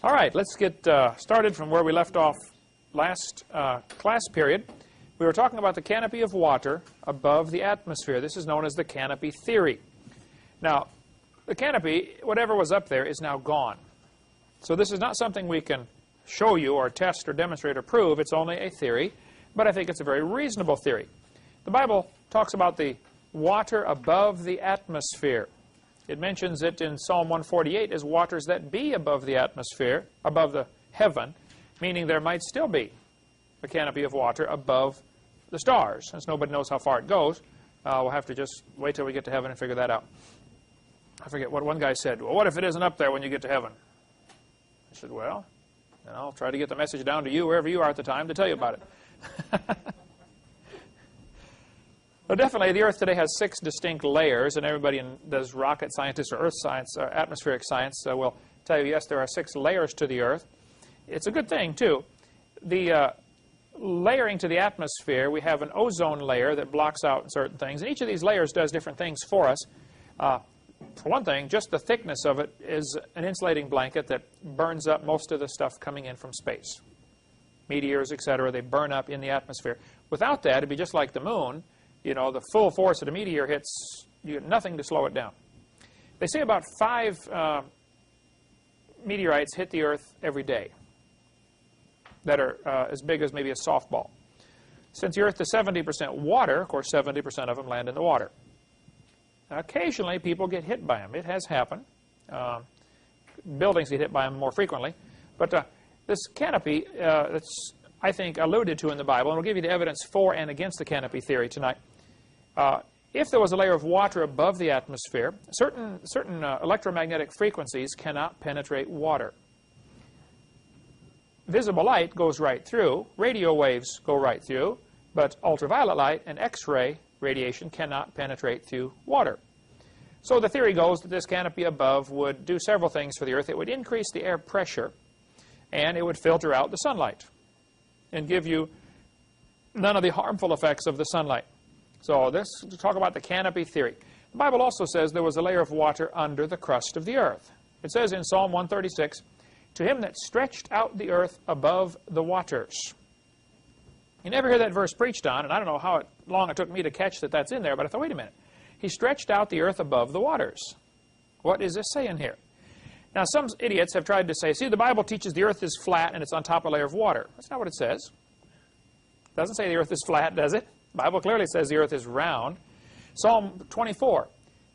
All right, let's get started from where we left off last class period. We were talking about the canopy of water above the atmosphere. This is known as the canopy theory. Now, the canopy, whatever was up there, is now gone. So this is not something we can show you or test or demonstrate or prove. It's only a theory, but I think it's a very reasonable theory. The Bible talks about the water above the atmosphere. It mentions it in Psalm 148 as waters that be above the atmosphere, above the heaven, meaning there might still be a canopy of water above the stars. Since nobody knows how far it goes, we'll have to just wait till we get to heaven and figure that out. I forget what one guy said. Well, what if it isn't up there when you get to heaven? I said, well, then I'll try to get the message down to you, wherever you are at the time, to tell you about it. Well, definitely, the Earth today has 6 distinct layers, and everybody does rocket scientists or earth science, or atmospheric science, will tell you, yes, there are 6 layers to the Earth. It's a good thing, too. The layering to the atmosphere, we have an ozone layer that blocks out certain things, and each of these layers does different things for us. For one thing, just the thickness of it is an insulating blanket that burns up most of the stuff coming in from space. Meteors, etc., they burn up in the atmosphere. Without that, it'd be just like the moon. You know, the full force of the meteor hits, you get nothing to slow it down. They say about 5 meteorites hit the Earth every day that are as big as maybe a softball. Since the Earth is 70% water, of course 70% of them land in the water. Now, occasionally people get hit by them. It has happened. Buildings get hit by them more frequently. But this canopy that's, I think, alluded to in the Bible, and we'll give you the evidence for and against the canopy theory tonight. If there was a layer of water above the atmosphere, certain electromagnetic frequencies cannot penetrate water. Visible light goes right through, radio waves go right through, but ultraviolet light and X-ray radiation cannot penetrate through water. So the theory goes that this canopy above would do several things for the Earth. It would increase the air pressure, and it would filter out the sunlight and give you none of the harmful effects of the sunlight. So this, to talk about the canopy theory. The Bible also says there was a layer of water under the crust of the earth. It says in Psalm 136, "To him that stretched out the earth above the waters." You never hear that verse preached on, and I don't know how long it took me to catch that that's in there, but I thought, wait a minute. He stretched out the earth above the waters. What is this saying here? Now, some idiots have tried to say, see, the Bible teaches the earth is flat and it's on top of a layer of water. That's not what it says. It doesn't say the earth is flat, does it? The Bible clearly says the earth is round. Psalm 24,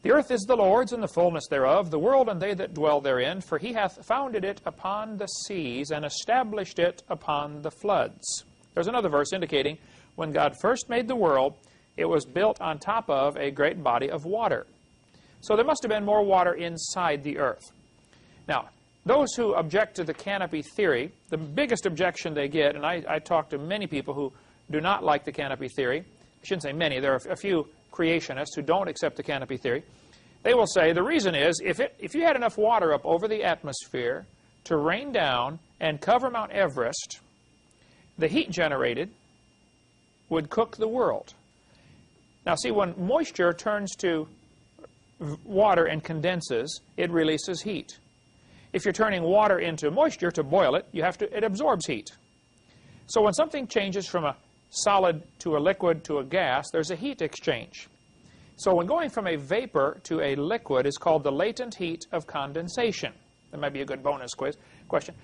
"The earth is the Lord's and the fullness thereof, the world and they that dwell therein, for he hath founded it upon the seas and established it upon the floods." There's another verse indicating when God first made the world, it was built on top of a great body of water. So there must have been more water inside the earth. Now, those who object to the canopy theory, the biggest objection they get, and I talk to many people who do not like the canopy theory. I shouldn't say many. There are a few creationists who don't accept the canopy theory. They will say the reason is if you had enough water up over the atmosphere to rain down and cover Mount Everest, the heat generated would cook the world. Now, see, when moisture turns to water and condenses, it releases heat. If you're turning water into moisture to boil it, it absorbs heat. So when something changes from a solid to a liquid to a gas, there's a heat exchange. So when going from a vapor to a liquid is called the latent heat of condensation. That might be a good bonus question.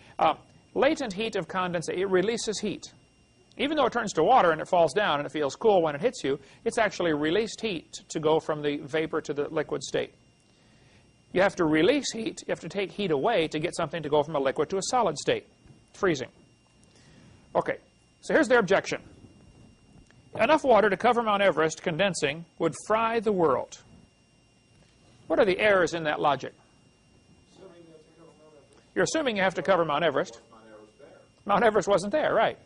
Latent heat of condensation, it releases heat. Even though it turns to water and it falls down and it feels cool when it hits you, it's actually released heat to go from the vapor to the liquid state. You have to release heat, you have to take heat away to get something to go from a liquid to a solid state. Freezing. Okay, so here's their objection. Enough water to cover Mount Everest condensing would fry the world. What are the errors in that logic? You're assuming you have to cover Mount Everest. Mount Everest wasn't there, right.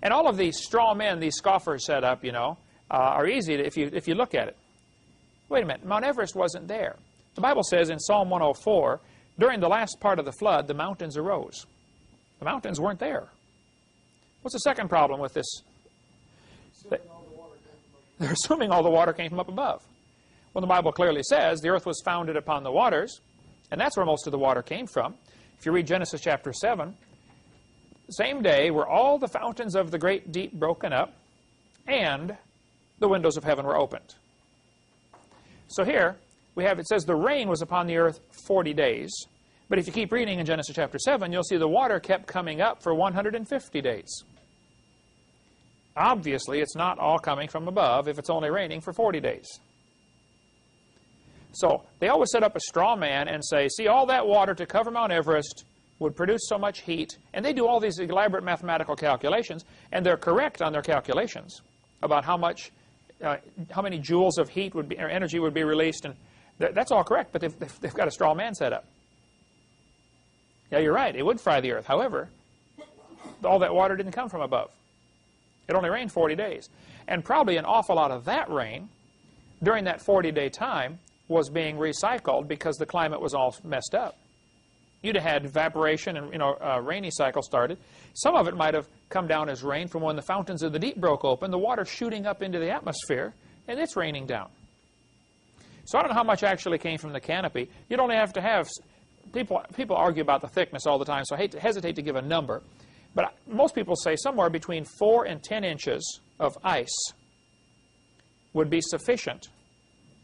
And all of these straw men, these scoffers set up, you know, are easy to, if you look at it. Wait a minute, Mount Everest wasn't there. The Bible says in Psalm 104, during the last part of the flood, the mountains arose. The mountains weren't there. What's the second problem with this? They're assuming all the water came from up above. Well, the Bible clearly says the earth was founded upon the waters, and that's where most of the water came from. If you read Genesis chapter 7, same day were all the fountains of the great deep broken up, and the windows of heaven were opened. So here, we have, it says the rain was upon the earth 40 days. But if you keep reading in Genesis chapter 7, you'll see the water kept coming up for 150 days. Obviously, it's not all coming from above if it's only raining for 40 days. So they always set up a straw man and say, see, all that water to cover Mount Everest would produce so much heat. And they do all these elaborate mathematical calculations, and they're correct on their calculations about how many joules of heat would be, or energy would be released. And that's all correct, but they've got a straw man set up. Yeah, you're right. It would fry the earth. However, all that water didn't come from above. It only rained 40 days. And probably an awful lot of that rain during that 40-day time was being recycled because the climate was all messed up. You'd have had evaporation and a rainy cycle started. Some of it might have come down as rain from when the fountains of the deep broke open, the water shooting up into the atmosphere, and it's raining down. So I don't know how much actually came from the canopy. You'd only have to have... People argue about the thickness all the time, so I hesitate to give a number. But most people say somewhere between 4 and 10 inches of ice would be sufficient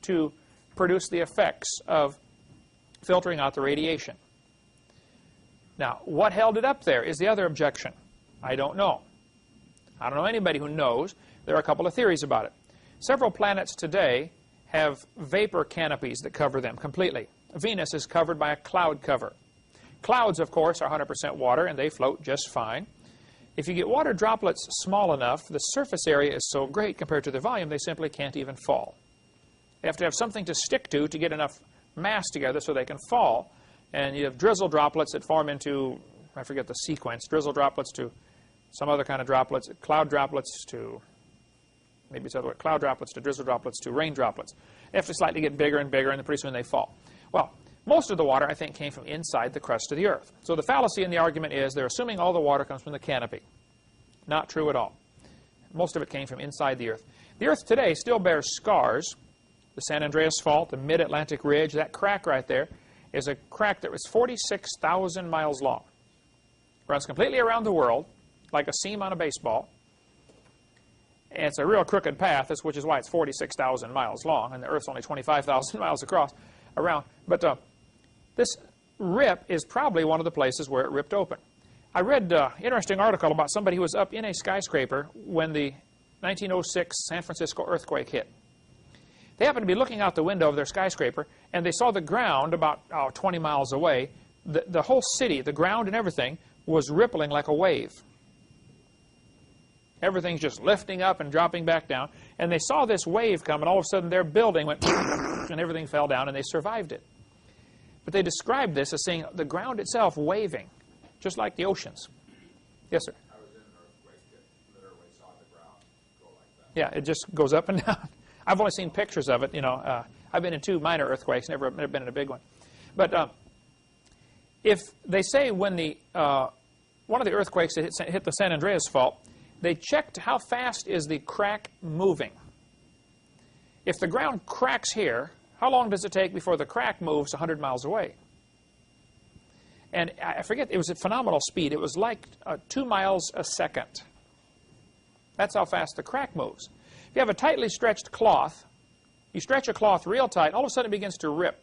to produce the effects of filtering out the radiation. Now, what held it up there is the other objection. I don't know. I don't know anybody who knows. There are a couple of theories about it. Several planets today have vapor canopies that cover them completely. Venus is covered by a cloud cover. Clouds, of course, are 100% water, and they float just fine. If you get water droplets small enough, the surface area is so great compared to the volume, they simply can't even fall. You have to have something to stick to get enough mass together so they can fall. And you have drizzle droplets that form into, I forget the sequence, drizzle droplets to some other kind of droplets, cloud droplets to, maybe it's the other way, cloud droplets to drizzle droplets to rain droplets. They have to slightly get bigger and bigger, and pretty soon they fall. Well, most of the water, I think, came from inside the crust of the earth. So the fallacy in the argument is they're assuming all the water comes from the canopy. Not true at all. Most of it came from inside the earth. The earth today still bears scars. The San Andreas Fault, the mid-Atlantic ridge, that crack right there is a crack that was 46,000 miles long. Runs completely around the world, like a seam on a baseball. And it's a real crooked path, which is why it's 46,000 miles long, and the Earth's only 25,000 miles across around. But this rip is probably one of the places where it ripped open. I read an interesting article about somebody who was up in a skyscraper when the 1906 San Francisco earthquake hit. They happened to be looking out the window of their skyscraper, and they saw the ground about 20 miles away. The whole city, the ground and everything, was rippling like a wave. Everything's just lifting up and dropping back down. And they saw this wave come, and all of a sudden their building went and everything fell down, and they survived it. But they described this as seeing the ground itself waving, just like the oceans. Yes, sir? I was in an earthquake that literally saw the ground go like that. Yeah, it just goes up and down. I've only seen pictures of it. I've been in 2 minor earthquakes, never been in a big one. But if they say when one of the earthquakes that hit the San Andreas Fault, they checked how fast is the crack moving. If the ground cracks here, how long does it take before the crack moves 100 miles away? And I forget, it was at phenomenal speed. It was like 2 miles a second. That's how fast the crack moves. If you have a tightly stretched cloth, you stretch a cloth real tight, all of a sudden it begins to rip.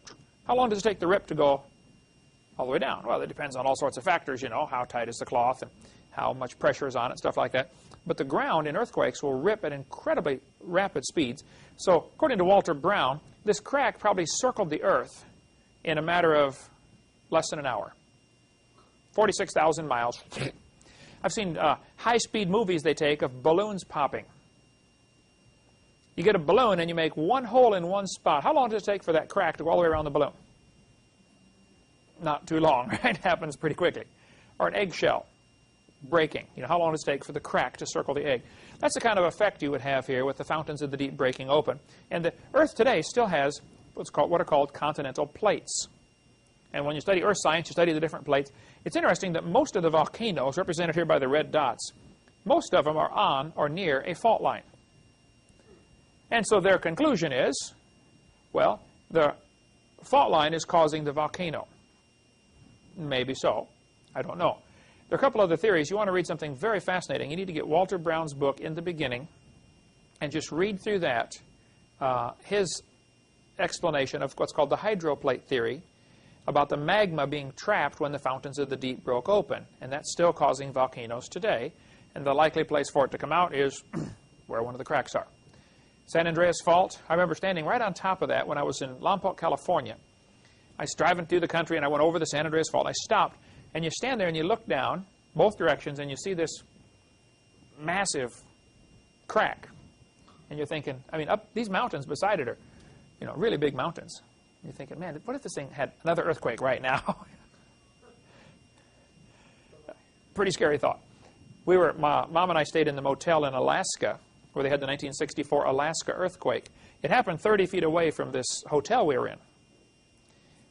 How long does it take the rip to go all the way down? Well, it depends on all sorts of factors, how tight is the cloth and how much pressure is on it, stuff like that. But the ground in earthquakes will rip at incredibly rapid speeds. So, according to Walter Brown, this crack probably circled the Earth in a matter of less than an hour. 46,000 miles. I've seen high-speed movies they take of balloons popping. You get a balloon and you make one hole in one spot. How long does it take for that crack to go all the way around the balloon? Not too long, right? It happens pretty quickly. Or an eggshell breaking. How long does it take for the crack to circle the egg? That's the kind of effect you would have here with the fountains of the deep breaking open. And the Earth today still has what are called continental plates. And when you study Earth science, you study the different plates. It's interesting that most of the volcanoes, represented here by the red dots, most of them are on or near a fault line. And so their conclusion is, well, the fault line is causing the volcano. Maybe so. I don't know. There are a couple other theories. You want to read something very fascinating. You need to get Walter Brown's book, In the Beginning, and just read through that, his explanation of what's called the hydroplate theory, about the magma being trapped when the fountains of the deep broke open. And that's still causing volcanoes today. And the likely place for it to come out is where one of the cracks are. San Andreas Fault, I remember standing right on top of that when I was in Lompoc, California. I was driving through the country and I went over the San Andreas Fault. I stopped, and you stand there and you look down both directions and you see this massive crack. And you're thinking, I mean, up these mountains beside it are, you know, really big mountains. You're thinking, man, what if this thing had another earthquake right now? Pretty scary thought. My mom and I stayed in the motel in Alaska where they had the 1964 Alaska earthquake. It happened 30 feet away from this hotel we were in.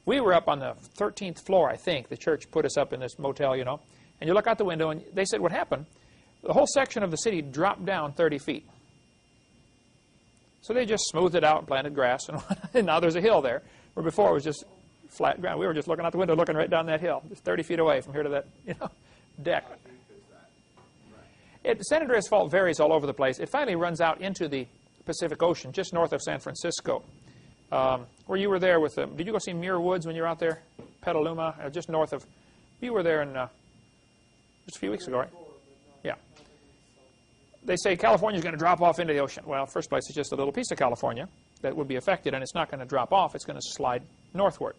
We were up on the 13th floor, I think. The church put us up in this motel, you know. And you look out the window, and they said what happened. The whole section of the city dropped down 30 feet. So they just smoothed it out and planted grass, and now there's a hill there, where before it was just flat ground. We were just looking out the window, looking right down that hill, just 30 feet away from here to that, you know, deck. The San Andreas Fault varies all over the place. It finally runs out into the Pacific Ocean, just north of San Francisco. Where you were there with them. Did you go see Muir Woods when you were out there? Petaluma, just north of. You were there in just a few weeks ago, right? Yeah. They say California's going to drop off into the ocean. Well, first place, it's just a little piece of California that would be affected, and it's not going to drop off. It's going to slide northward.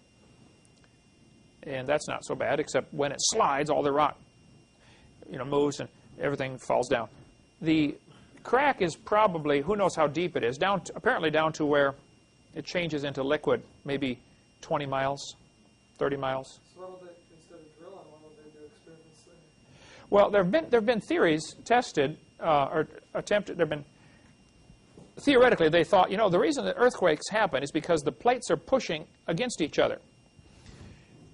And that's not so bad, except when it slides, all the rock, you know, moves and everything falls down. The crack is probably, who knows how deep it is, apparently down to where it changes into liquid, maybe 20 miles, 30 miles. So why would they, instead of drilling, why would they do experiments there? Well, there have been theories tested or attempted. There have been theoretically they thought, you know, the reason that earthquakes happen is because the plates are pushing against each other.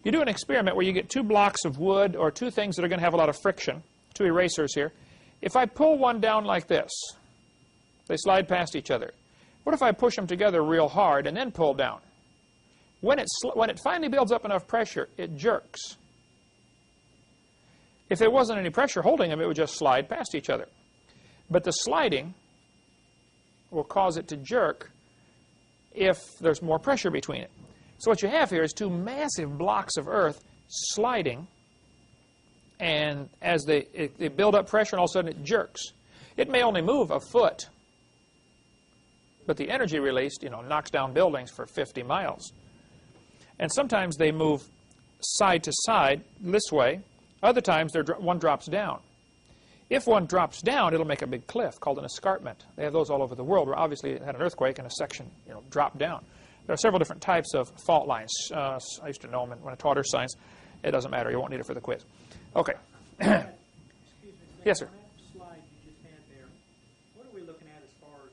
You do an experiment where you get two blocks of wood or two things that are going to have a lot of friction, two erasers here. If I pull one down like this, they slide past each other. What if I push them together real hard and then pull down? When it finally builds up enough pressure, it jerks. If there wasn't any pressure holding them, it would just slide past each other. But the sliding will cause it to jerk if there's more pressure between it. So what you have here is two massive blocks of earth sliding, and as they build up pressure, and all of a sudden it jerks. It may only move a foot, but the energy released, you know, knocks down buildings for 50 miles. And sometimes they move side to side this way. Other times one drops down. If one drops down, it'll make a big cliff called an escarpment. They have those all over the world where obviously it had an earthquake and a section, you know, dropped down. There are several different types of fault lines. I used to know them when I taught earth science. It doesn't matter. You won't need it for the quiz. Okay. Excuse me, yes, sir. On that slide you just had there, what are we looking at as far as,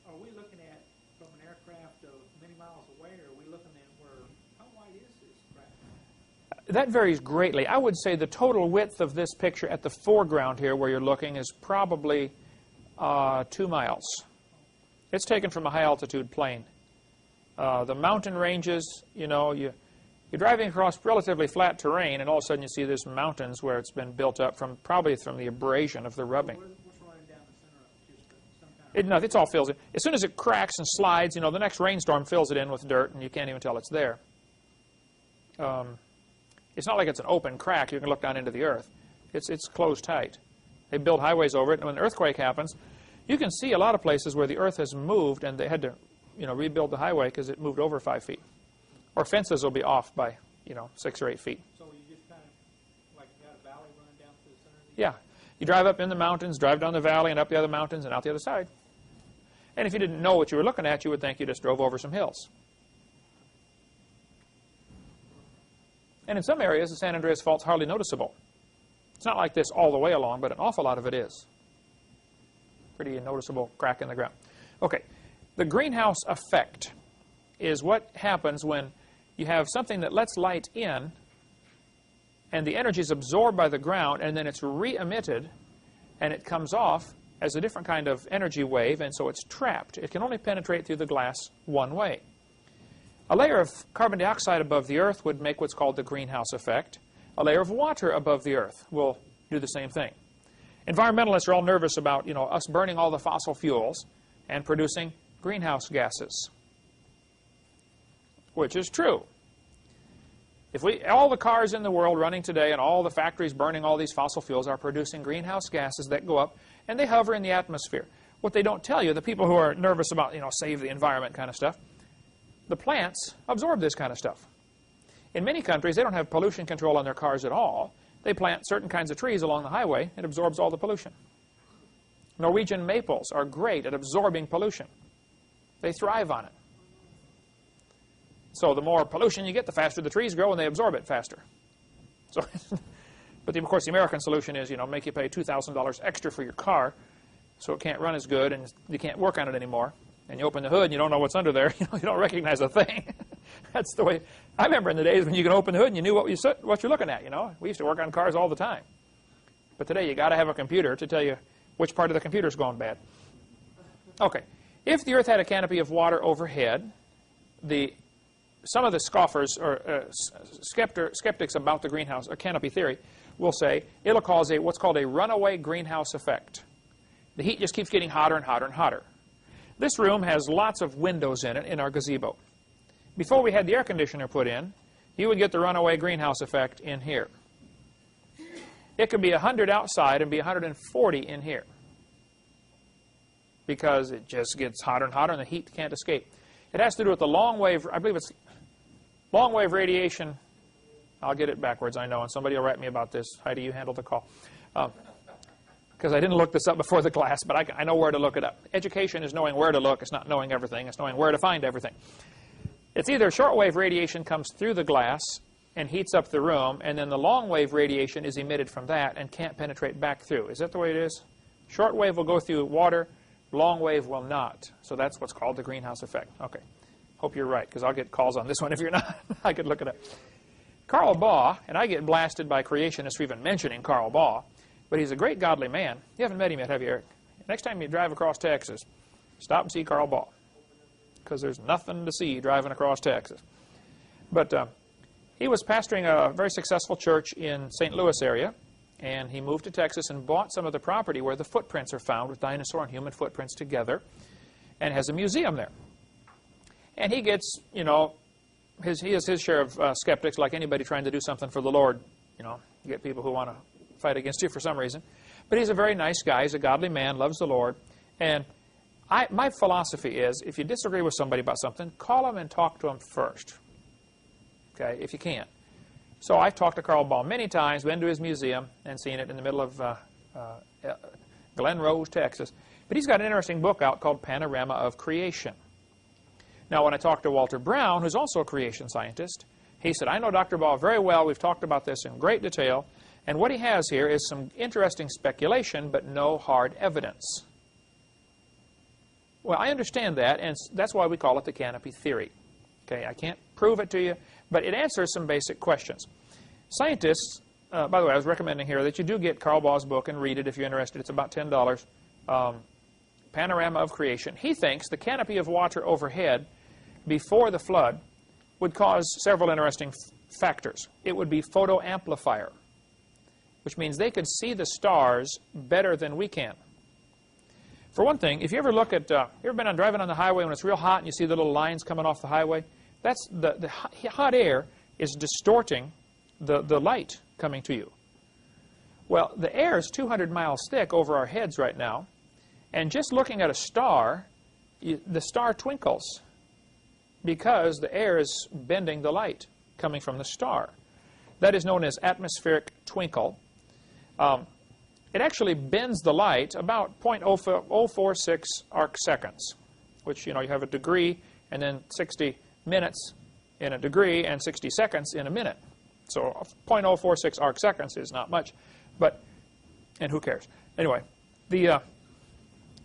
are we looking at from an aircraft of many miles away, or are we looking at where, how wide is this craft? That varies greatly. I would say the total width of this picture at the foreground here where you're looking is probably 2 miles. It's taken from a high-altitude plane. The mountain ranges, you know, you're driving across relatively flat terrain, and all of a sudden you see these mountains where it's been built up probably from the abrasion of the rubbing. What's running down the center of it? Just some kind of... It all fills in. As soon as it cracks and slides, you know, the next rainstorm fills it in with dirt, and you can't even tell it's there. It's not like it's an open crack. You can look down into the earth. It's closed tight. They build highways over it, and when an earthquake happens, you can see a lot of places where the earth has moved, and they had to, you know, rebuild the highway because it moved over 5 feet. Or fences will be off by, you know, 6 or 8 feet. So you just kind of, like, got a valley running down through the center of the... Yeah. You drive up in the mountains, drive down the valley, and up the other mountains, and out the other side. And if you didn't know what you were looking at, you would think you just drove over some hills. And in some areas, the San Andreas Fault's hardly noticeable. It's not like this all the way along, but an awful lot of it is. Pretty noticeable crack in the ground. Okay. The greenhouse effect is what happens when you have something that lets light in, and the energy is absorbed by the ground, and then it's re-emitted, and it comes off as a different kind of energy wave, and so it's trapped. It can only penetrate through the glass one way. A layer of carbon dioxide above the Earth would make what's called the greenhouse effect. a layer of water above the Earth will do the same thing. Environmentalists are all nervous about, us burning all the fossil fuels and producing greenhouse gases, which is true. If all the cars in the world running today and all the factories burning all these fossil fuels are producing greenhouse gases that go up and they hover in the atmosphere. What they don't tell you, the people who are nervous about, save the environment kind of stuff, the plants absorb this kind of stuff. In many countries, they don't have pollution control on their cars at all. They plant certain kinds of trees along the highway. It absorbs all the pollution. Norwegian maples are great at absorbing pollution. They thrive on it. So the more pollution you get, the faster the trees grow, and they absorb it faster. So, but of course, the American solution is, make you pay $2,000 extra for your car, so it can't run as good, and you can't work on it anymore. And you open the hood, and you don't know what's under there. You don't recognize a thing. That's the way. I remember in the days when you could open the hood and you knew what you're looking at. We used to work on cars all the time. But today, you got to have a computer to tell you which part of the computer's going bad. Okay, if the Earth had a canopy of water overhead, some of the scoffers or skeptics about the greenhouse or canopy theory will say it'll cause what's called a runaway greenhouse effect. The heat just keeps getting hotter and hotter and hotter. This room has lots of windows in it in our gazebo. Before we had the air conditioner put in, you would get the runaway greenhouse effect in here. It could be 100 outside and be 140 in here because it just gets hotter and hotter and the heat can't escape. It has to do with the long wave, I believe it's long wave radiation. I'll get it backwards, I know, and somebody will write me about this. Heidi, you handle the call. Because I didn't look this up before the class, but I know where to look it up. Education is knowing where to look. It's not knowing everything. It's knowing where to find everything. It's either shortwave radiation comes through the glass and heats up the room, and then the long wave radiation is emitted from that and can't penetrate back through. Is that the way it is? Shortwave will go through water. Long wave will not. So that's what's called the greenhouse effect. Okay. Hope you're right, because I'll get calls on this one if you're not. I could look it up. Karl Baugh, and I get blasted by creationists for even mentioning Karl Baugh, but he's a great godly man. You haven't met him yet, have you, Eric? Next time you drive across Texas, stop and see Karl Baugh, because there's nothing to see driving across Texas. But he was pastoring a very successful church in St. Louis area, and he moved to Texas and bought some of the property where the footprints are found with dinosaur and human footprints together, and has a museum there. And he gets, he has his share of skeptics, like anybody trying to do something for the Lord. You get people who want to fight against you for some reason. But he's a very nice guy. He's a godly man, loves the Lord. And my philosophy is, if you disagree with somebody about something, call them and talk to them first, okay, if you can. So I've talked to Karl Baugh many times, been to his museum, and seen it in the middle of Glen Rose, Texas. But he's got an interesting book out called Panorama of Creation. Now, when I talked to Walter Brown, who's also a creation scientist, he said, I know Dr. Baugh very well. We've talked about this in great detail. And what he has here is some interesting speculation, but no hard evidence. Well, I understand that, and that's why we call it the canopy theory. Okay, I can't prove it to you, but it answers some basic questions. Scientists, by the way, I was recommending here that you do get Karl Baugh's book and read it if you're interested. It's about $10. Panorama of Creation. He thinks the canopy of water overhead before the flood would cause several interesting factors. It would be photoamplifier, which means they could see the stars better than we can. For one thing, if you ever look at, you ever been driving on the highway when it's real hot and you see the little lines coming off the highway? That's the hot air is distorting the light coming to you. Well, the air is 200 miles thick over our heads right now, and just looking at a star, the star twinkles because the air is bending the light coming from the star. That is known as atmospheric twinkle. It actually bends the light about 0.046 arc seconds, which, you have a degree and then 60 minutes in a degree and 60 seconds in a minute. So 0.046 arc seconds is not much, and who cares? Anyway, the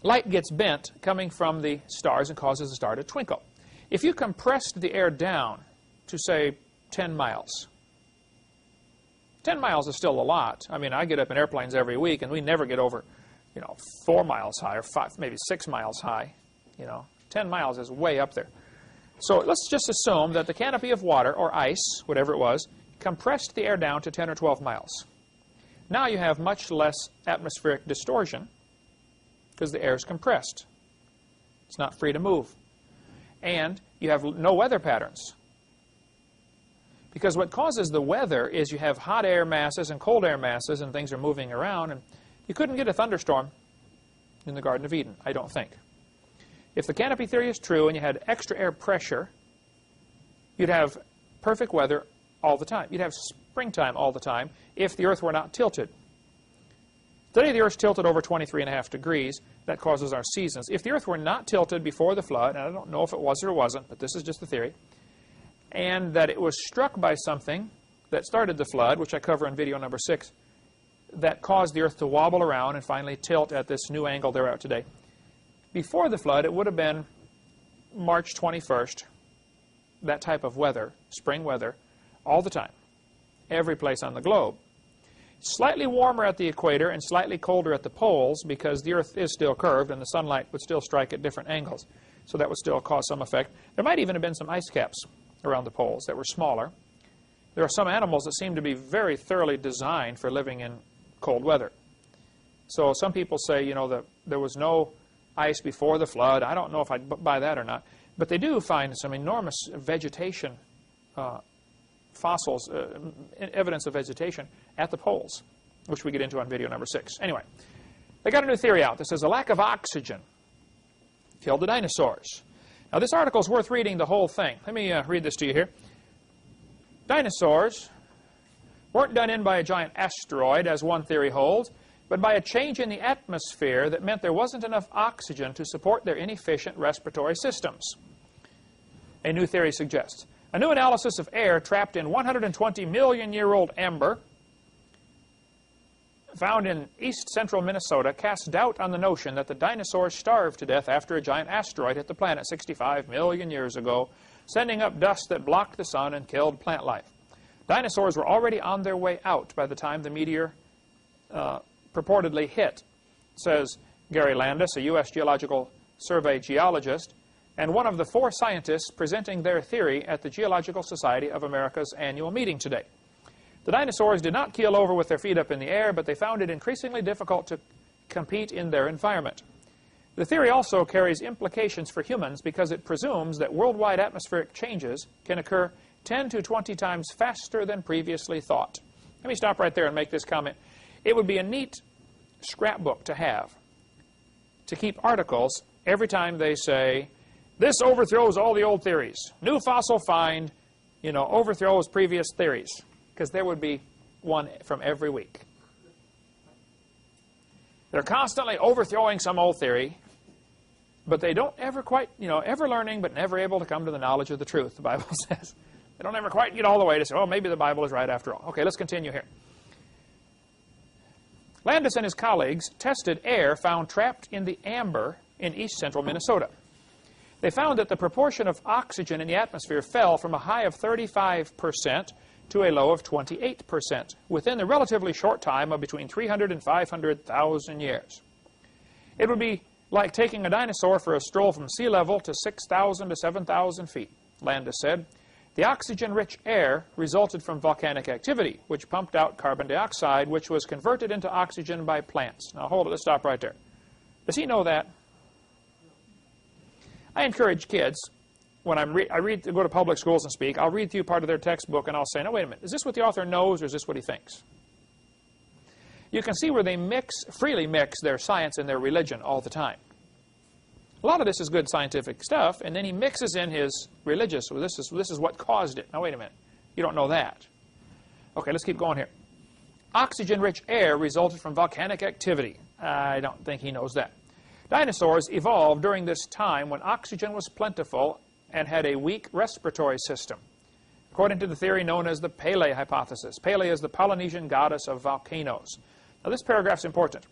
light gets bent coming from the stars and causes the star to twinkle. If you compressed the air down to, say, 10 miles, 10 miles is still a lot. I mean, I get up in airplanes every week, and we never get over, 4 miles high or 5, maybe 6 miles high. 10 miles is way up there. So let's just assume that the canopy of water, or ice, whatever it was, compressed the air down to 10 or 12 miles. Now you have much less atmospheric distortion because the air is compressed. It's not free to move. And you have no weather patterns. Because what causes the weather is you have hot air masses and cold air masses and things are moving around, and you couldn't get a thunderstorm in the Garden of Eden, I don't think. If the canopy theory is true and you had extra air pressure, you'd have perfect weather all the time. You'd have springtime all the time if the Earth were not tilted. Today the Earth's tilted over 23.5 degrees. That causes our seasons. If the Earth were not tilted before the flood, and I don't know if it was or wasn't, but this is just the theory, and that it was struck by something that started the flood, which I cover in video number 6, that caused the Earth to wobble around and finally tilt at this new angle they're at today. Before the flood, it would have been March 21st, that type of weather, spring weather, all the time, every place on the globe. Slightly warmer at the equator and slightly colder at the poles because the Earth is still curved and the sunlight would still strike at different angles. So that would still cause some effect. There might even have been some ice caps around the poles that were smaller. There are some animals that seem to be very thoroughly designed for living in cold weather. So some people say, you know, that there was no ice before the flood. I don't know if I'd buy that or not. But they do find some enormous vegetation, fossils, evidence of vegetation at the poles, which we get into on video number 6. Anyway, they got a new theory out that says a lack of oxygen killed the dinosaurs. Now, this article is worth reading the whole thing. Let me read this to you here. Dinosaurs weren't done in by a giant asteroid, as one theory holds, but by a change in the atmosphere that meant there wasn't enough oxygen to support their inefficient respiratory systems. A new theory suggests. A new analysis of air trapped in 120-million-year-old amber found in east-central Minnesota casts doubt on the notion that the dinosaurs starved to death after a giant asteroid hit the planet 65 million years ago, sending up dust that blocked the sun and killed plant life. Dinosaurs were already on their way out by the time the meteor purportedly hit, says Gary Landis, a U.S. Geological Survey geologist, and one of the 4 scientists presenting their theory at the Geological Society of America's annual meeting today. The dinosaurs did not keel over with their feet up in the air, but they found it increasingly difficult to compete in their environment. The theory also carries implications for humans because it presumes that worldwide atmospheric changes can occur 10 to 20 times faster than previously thought. Let me stop right there and make this comment. It would be a neat scrapbook to have, to keep articles every time they say, this overthrows all the old theories. New fossil find, you know, overthrows previous theories. Because there would be one from every week. They're constantly overthrowing some old theory, but they don't ever quite, you know, ever learning but never able to come to the knowledge of the truth, the Bible says. They don't ever quite get all the way to say, oh, maybe the Bible is right after all. Okay, let's continue here. Landis and his colleagues tested air found trapped in the amber in east-central Minnesota. They found that the proportion of oxygen in the atmosphere fell from a high of 35% to a low of 28% within the relatively short time of between 300 and 500,000 years. It would be like taking a dinosaur for a stroll from sea level to 6,000 to 7,000 feet, Landis said. The oxygen-rich air resulted from volcanic activity, which pumped out carbon dioxide, which was converted into oxygen by plants. Now, hold it. Let's stop right there. Does he know that? I encourage kids, when I go to public schools and speak, I'll read through part of their textbook and I'll say, no, wait a minute. Is this what the author knows or is this what he thinks? You can see where they freely mix their science and their religion all the time. A lot of this is good scientific stuff, and then he mixes in his religious. Well, this is what caused it. Now, wait a minute. You don't know that. Okay, let's keep going here. Oxygen-rich air resulted from volcanic activity. I don't think he knows that. Dinosaurs evolved during this time when oxygen was plentiful and had a weak respiratory system, according to the theory known as the Pele hypothesis. Pele is the Polynesian goddess of volcanoes. Now, this paragraph is important.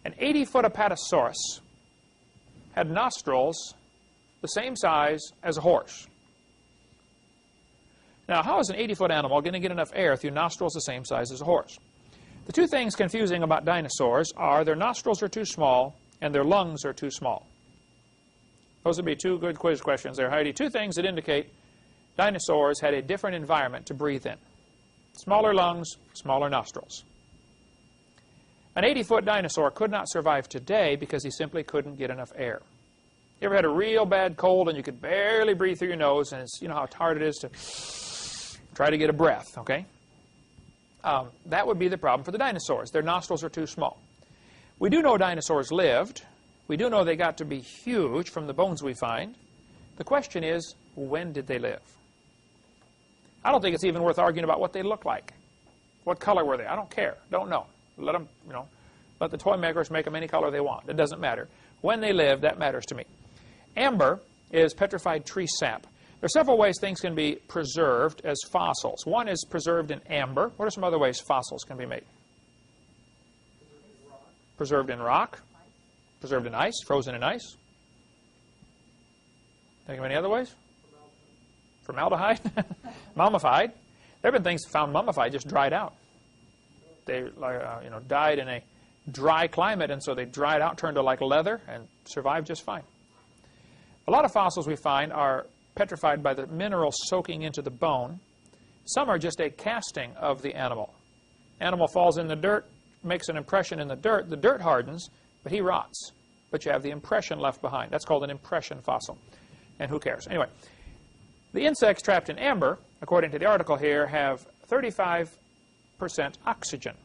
An 80-foot apatosaurus had nostrils the same size as a horse. Now, how is an 80-foot animal going to get enough air through nostrils the same size as a horse? The two things confusing about dinosaurs are their nostrils are too small and their lungs are too small. Those would be 2 good quiz questions there, Heidi. 2 things that indicate dinosaurs had a different environment to breathe in. Smaller lungs, smaller nostrils. An 80-foot dinosaur could not survive today because he simply couldn't get enough air. You ever had a real bad cold and you could barely breathe through your nose, and it's, you know how hard it is to try to get a breath, okay? That would be the problem for the dinosaurs. Their nostrils are too small. We do know dinosaurs lived. We do know they got to be huge from the bones we find. The question is, when did they live? I don't think it's even worth arguing about what they look like. What color were they? I don't care. Don't know. Let them, you know, let the toy makers make them any color they want. It doesn't matter. When they lived, that matters to me. Amber is petrified tree sap. There are several ways things can be preserved as fossils. One is preserved in amber. What are some other ways fossils can be made? Preserved in rock. Preserved in ice. Frozen in ice. Think of any other ways? Formaldehyde. Mummified. There have been things found mummified, just dried out. They died in a dry climate, and so they dried out, turned to like leather, and survived just fine. A lot of fossils we find are petrified by the mineral soaking into the bone. Some are just a casting of the animal. Animal falls in the dirt, makes an impression in the dirt hardens, but he rots. But you have the impression left behind. That's called an impression fossil. And who cares? Anyway, the insects trapped in amber, according to the article here, have 35% oxygen.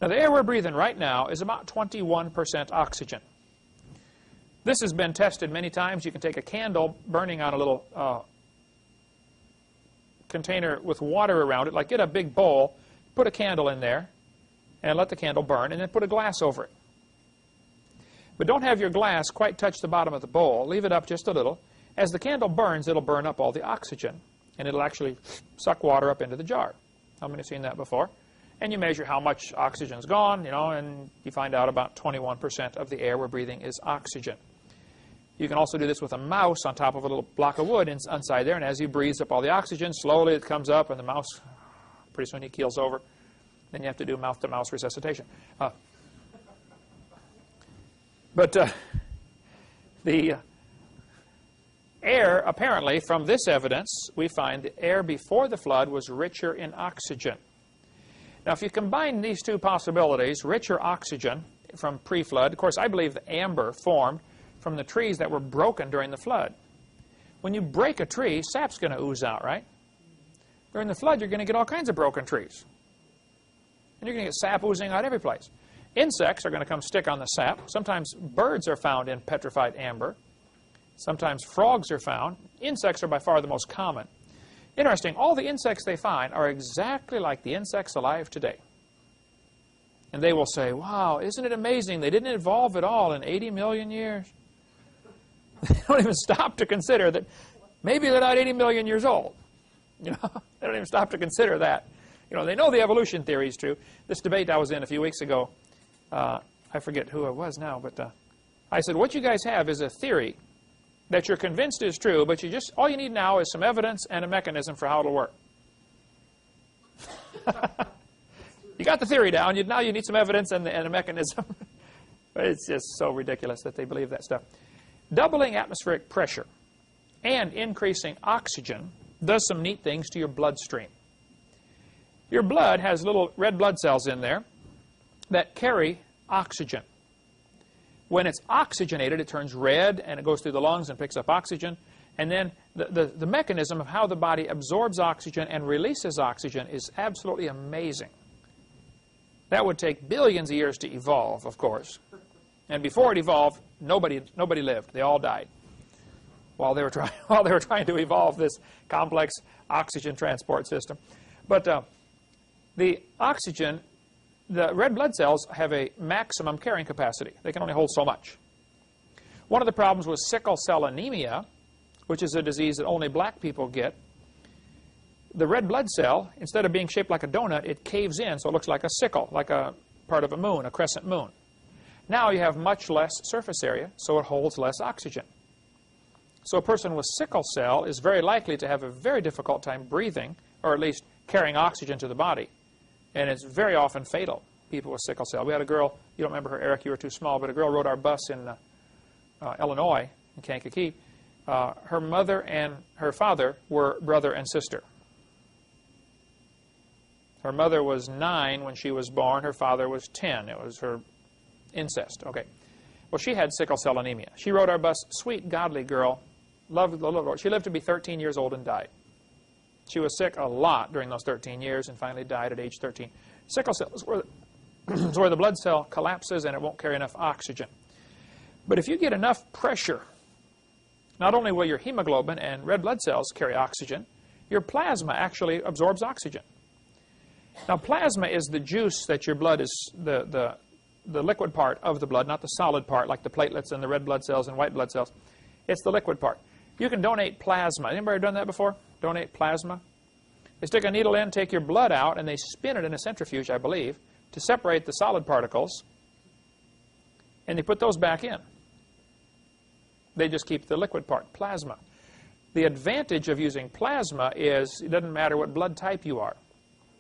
Now, the air we're breathing right now is about 21% oxygen. This has been tested many times. You can take a candle burning on a little container with water around it, like get a big bowl, put a candle in there, and let the candle burn, and then put a glass over it. But don't have your glass quite touch the bottom of the bowl. Leave it up just a little. As the candle burns, it'll burn up all the oxygen, and it'll actually suck water up into the jar. How many have seen that before? And you measure how much oxygen's gone, you know, and you find out about 21% of the air we're breathing is oxygen. You can also do this with a mouse on top of a little block of wood inside there, and as he breathes up all the oxygen, slowly it comes up, and the mouse, pretty soon he keels over. Then you have to do mouth-to-mouse resuscitation. But the air, apparently, from this evidence, we find the air before the flood was richer in oxygen. Now, if you combine these two possibilities, richer oxygen from pre-flood, of course, I believe the amber formed from the trees that were broken during the flood. When you break a tree, sap's going to ooze out, right? During the flood, you're going to get all kinds of broken trees. And you're going to get sap oozing out every place. Insects are going to come stick on the sap. Sometimes birds are found in petrified amber. Sometimes frogs are found. Insects are by far the most common. Interesting, all the insects they find are exactly like the insects alive today. And they will say, wow, isn't it amazing? They didn't evolve at all in 80 million years. They don't even stop to consider that maybe they're not 80 million years old. You know, they don't even stop to consider that. You know, they know the evolution theory is true. This debate I was in a few weeks ago, I forget who it was now, but I said, what you guys have is a theory that you're convinced is true, but all you need now is some evidence and a mechanism for how it'll work. You got the theory down, now you need some evidence and a mechanism. But it's just so ridiculous that they believe that stuff. Doubling atmospheric pressure and increasing oxygen does some neat things to your bloodstream. Your blood has little red blood cells in there that carry oxygen. When it's oxygenated, it turns red, and it goes through the lungs and picks up oxygen. And then the mechanism of how the body absorbs oxygen and releases oxygen is absolutely amazing. That would take billions of years to evolve, of course. And before it evolved, nobody lived. They all died while they were trying to evolve this complex oxygen transport system. But the oxygen, the red blood cells have a maximum carrying capacity. They can only hold so much. One of the problems with sickle cell anemia, which is a disease that only black people get, the red blood cell, instead of being shaped like a donut, it caves in, so it looks like a sickle, like a part of a moon, a crescent moon. Now you have much less surface area, so it holds less oxygen. So a person with sickle cell is very likely to have a very difficult time breathing, or at least carrying oxygen to the body. And it's very often fatal, people with sickle cell. We had a girl, you don't remember her, Eric, you were too small, but a girl rode our bus in Illinois, in Kankakee. Her mother and her father were brother and sister. Her mother was 9 when she was born. Her father was 10. It was her incest. Okay. Well, she had sickle cell anemia. She rode our bus, sweet, godly girl, loved the Lord. She lived to be 13 years old and died. She was sick a lot during those 13 years and finally died at age 13. Sickle cell is where the blood cell collapses and it won't carry enough oxygen. But if you get enough pressure, not only will your hemoglobin and red blood cells carry oxygen, your plasma actually absorbs oxygen. Now, plasma is the juice that your blood is, the liquid part of the blood, not the solid part like the platelets and the red blood cells and white blood cells. It's the liquid part. You can donate plasma. Anybody done that before? Donate plasma? They stick a needle in, take your blood out, and they spin it in a centrifuge, I believe, to separate the solid particles, and they put those back in. They just keep the liquid part, plasma. The advantage of using plasma is it doesn't matter what blood type you are.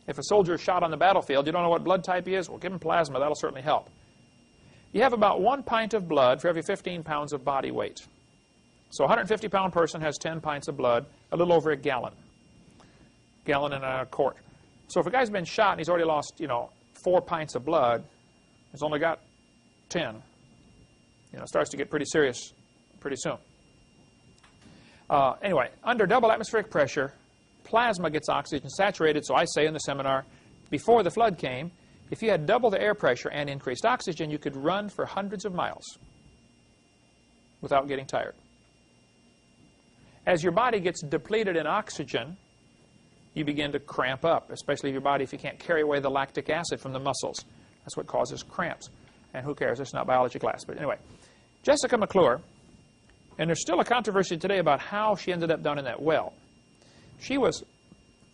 If a soldier is shot on the battlefield, you don't know what blood type he is, well, give him plasma. That'll certainly help. You have about 1 pint of blood for every 15 pounds of body weight. So a 150-pound person has 10 pints of blood, a little over a gallon. Gallon and a quart. So if a guy's been shot and he's already lost, 4 pints of blood, he's only got 10. It starts to get pretty serious pretty soon. Anyway, under double atmospheric pressure, plasma gets oxygen saturated. So I say in the seminar, before the flood came, if you had double the air pressure and increased oxygen, you could run for hundreds of miles without getting tired. As your body gets depleted in oxygen, you begin to cramp up, especially your body if you can't carry away the lactic acid from the muscles. That's what causes cramps. And who cares? It's not biology class. But anyway, Jessica McClure, and there's still a controversy today about how she ended up down in that well. She was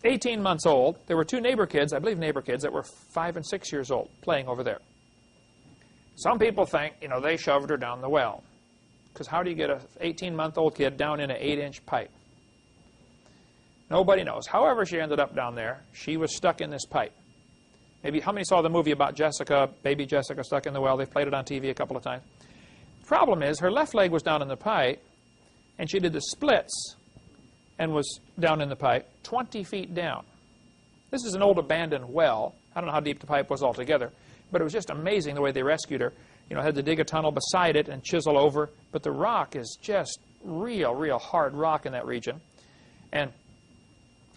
18 months old. There were 2 neighbor kids, I believe neighbor kids, that were 5 and 6 years old playing over there. Some people think, they shoved her down the well. Because how do you get an 18-month-old kid down in an 8-inch pipe? Nobody knows. However she ended up down there, she was stuck in this pipe. Maybe how many saw the movie about Jessica, baby Jessica stuck in the well? They've played it on TV a couple of times. The problem is her left leg was down in the pipe, and she did the splits and was down in the pipe 20 feet down. This is an old abandoned well. I don't know how deep the pipe was altogether, but it was just amazing the way they rescued her. Had to dig a tunnel beside it and chisel over. But the rock is just real hard rock in that region. And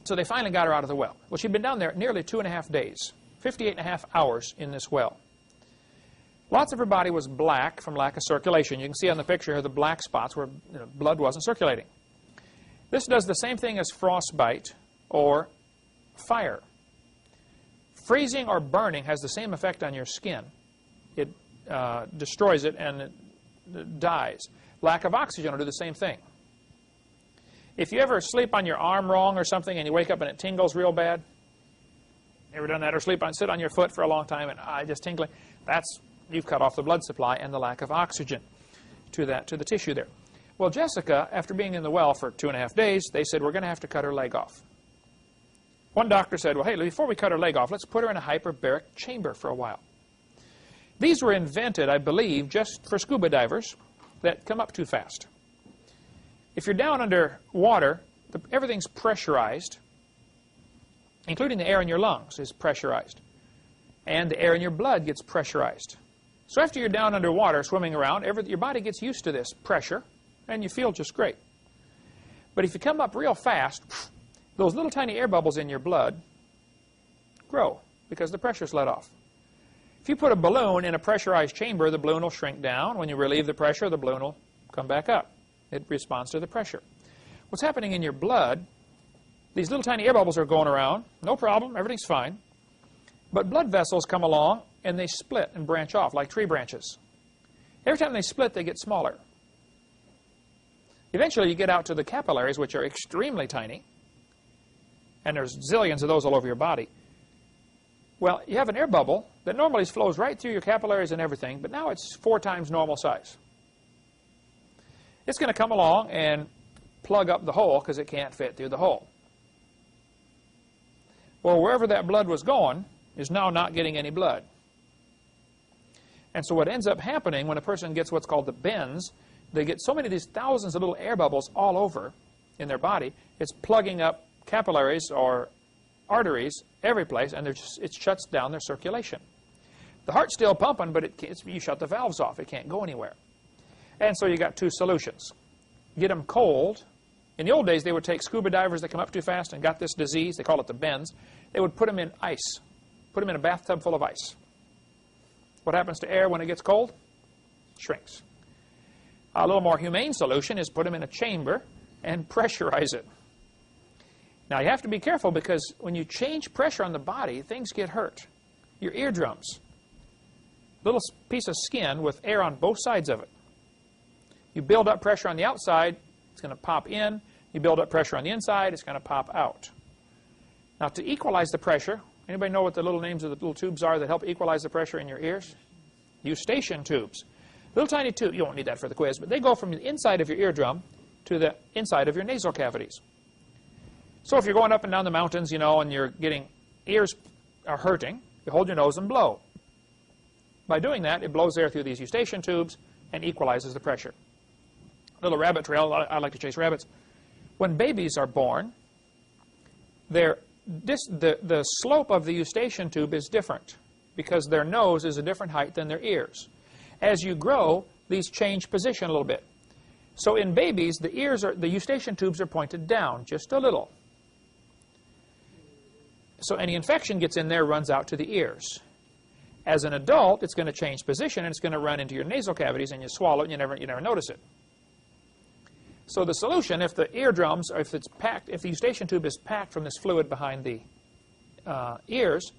so they finally got her out of the well. Well, she'd been down there nearly 2.5 days, 58.5 hours in this well. Lots of her body was black from lack of circulation. You can see on the picture here the black spots where blood wasn't circulating. This does the same thing as frostbite or fire. Freezing or burning has the same effect on your skin. It destroys it and it dies. Lack of oxygen will do the same thing. If you ever sleep on your arm wrong or something and you wake up and it tingles real bad, ever done that? Or sit on your foot for a long time and just tingling? You've cut off the blood supply and the lack of oxygen to the tissue there. Well, Jessica, after being in the well for 2.5 days, they said, we're going to have to cut her leg off. One doctor said, well, hey, before we cut her leg off, let's put her in a hyperbaric chamber for a while. These were invented, I believe, just for scuba divers that come up too fast. If you're down under water, everything's pressurized, including the air in your lungs is pressurized. And the air in your blood gets pressurized. So after you're down underwater swimming around, your body gets used to this pressure, and you feel just great. But if you come up real fast, those little tiny air bubbles in your blood grow because the pressure's let off. If you put a balloon in a pressurized chamber, the balloon will shrink down. When you relieve the pressure, the balloon will come back up. It responds to the pressure. What's happening in your blood, these little tiny air bubbles are going around, no problem, everything's fine. But blood vessels come along and they split and branch off like tree branches. Every time they split, they get smaller. Eventually, you get out to the capillaries, which are extremely tiny, and there's zillions of those all over your body. Well, you have an air bubble that normally flows right through your capillaries and everything, but now it's 4 times normal size. It's going to come along and plug up the hole because it can't fit through the hole. Well, wherever that blood was going is now not getting any blood. And so what ends up happening when a person gets what's called the bends, they get so many of these thousands of little air bubbles all over in their body, it's plugging up capillaries or arteries every place, and it shuts down their circulation. The heart's still pumping, but you shut the valves off. It can't go anywhere. And so you got two solutions. Get them cold. In the old days, they would take scuba divers that come up too fast and got this disease. They call it the bends. They would put them in ice. Put them in a bathtub full of ice. What happens to air when it gets cold? Shrinks. A little more humane solution is put them in a chamber and pressurize it. Now, you have to be careful because when you change pressure on the body, things get hurt. Your eardrums. Little piece of skin with air on both sides of it. You build up pressure on the outside, it's going to pop in. You build up pressure on the inside, it's going to pop out. Now, to equalize the pressure, anybody know what the little names of the little tubes are that help equalize the pressure in your ears? Eustachian tubes. Little tiny tube, you won't need that for the quiz, but they go from the inside of your eardrum to the inside of your nasal cavities. So if you're going up and down the mountains, you know, and you're getting, ears are hurting, you hold your nose and blow. By doing that, it blows air through these eustachian tubes and equalizes the pressure. Little rabbit trail, I like to chase rabbits. When babies are born, the slope of the eustachian tube is different because their nose is a different height than their ears. As you grow, these change position a little bit. So in babies, the eustachian tubes are pointed down just a little. So any infection gets in there, runs out to the ears. As an adult, it's going to change position, and it's going to run into your nasal cavities, and you swallow it, and you never notice it. So the solution, if the eardrums, or if the eustachian tube is packed from this fluid behind the ears,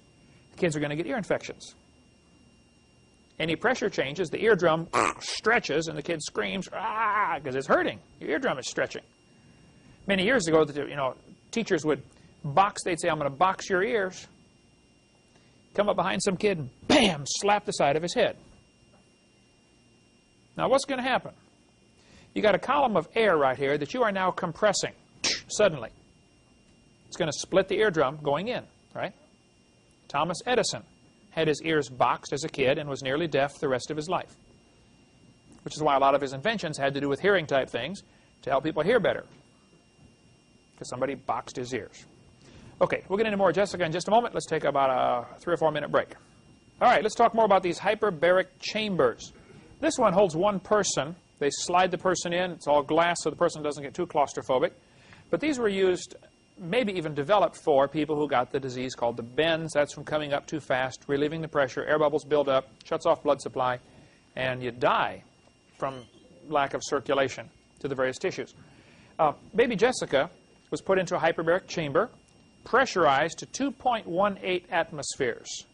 the kids are going to get ear infections. Any pressure changes, the eardrum stretches, and the kid screams, ah, because it's hurting. Your eardrum is stretching. Many years ago, teachers would box. They'd say, I'm going to box your ears. Come up behind some kid and bam, slap the side of his head. Now, what's going to happen? You got a column of air right here that you are now compressing suddenly. It's going to split the eardrum going in, right? Thomas Edison had his ears boxed as a kid and was nearly deaf the rest of his life, which is why a lot of his inventions had to do with hearing type things to help people hear better, because somebody boxed his ears. Okay, we'll get into more Jessica in just a moment. Let's take about a 3 or 4 minute break. All right, let's talk more about these hyperbaric chambers. This one holds one person. They slide the person in. It's all glass so the person doesn't get too claustrophobic. But these were used, maybe even developed for people who got the disease called the bends. That's from coming up too fast, relieving the pressure, air bubbles build up, shuts off blood supply, and you die from lack of circulation to the various tissues. Baby Jessica was put into a hyperbaric chamber, pressurized to 2.18 atmospheres.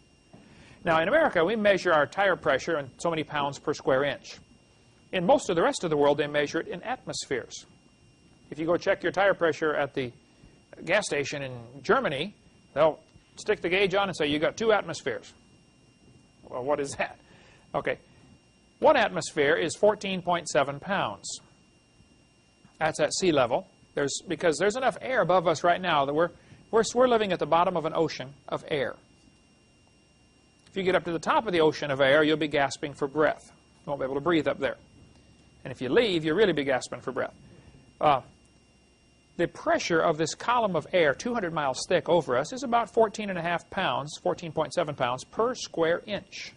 Now, in America, we measure our tire pressure in so many pounds per square inch. In most of the rest of the world, they measure it in atmospheres. If you go check your tire pressure at the gas station in Germany, they'll stick the gauge on and say, you got 2 atmospheres. Well, what is that? Okay. 1 atmosphere is 14.7 pounds. That's at sea level. Because there's enough air above us right now that we're living at the bottom of an ocean of air. If you get up to the top of the ocean of air, you'll be gasping for breath. You won't be able to breathe up there. And if you leave, you'll really be gasping for breath. The pressure of this column of air, 200 miles thick over us, is about 14.5 pounds, 14.7 pounds per square inch.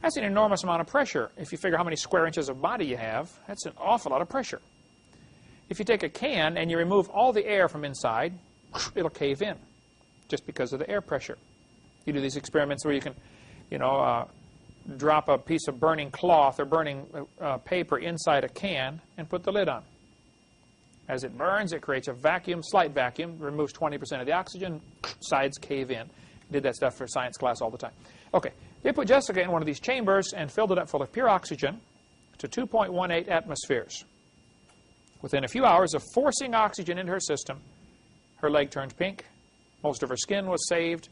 That's an enormous amount of pressure. If you figure how many square inches of body you have, that's an awful lot of pressure. If you take a can and you remove all the air from inside, it'll cave in just because of the air pressure. You do these experiments where you can, drop a piece of burning cloth or burning paper inside a can and put the lid on. As it burns, it creates a vacuum, slight vacuum, removes 20% of the oxygen, sides cave in. Did that stuff for science class all the time. Okay, they put Jessica in one of these chambers and filled it up full of pure oxygen to 2.18 atmospheres. Within a few hours of forcing oxygen into her system, her leg turned pink. Most of her skin was saved.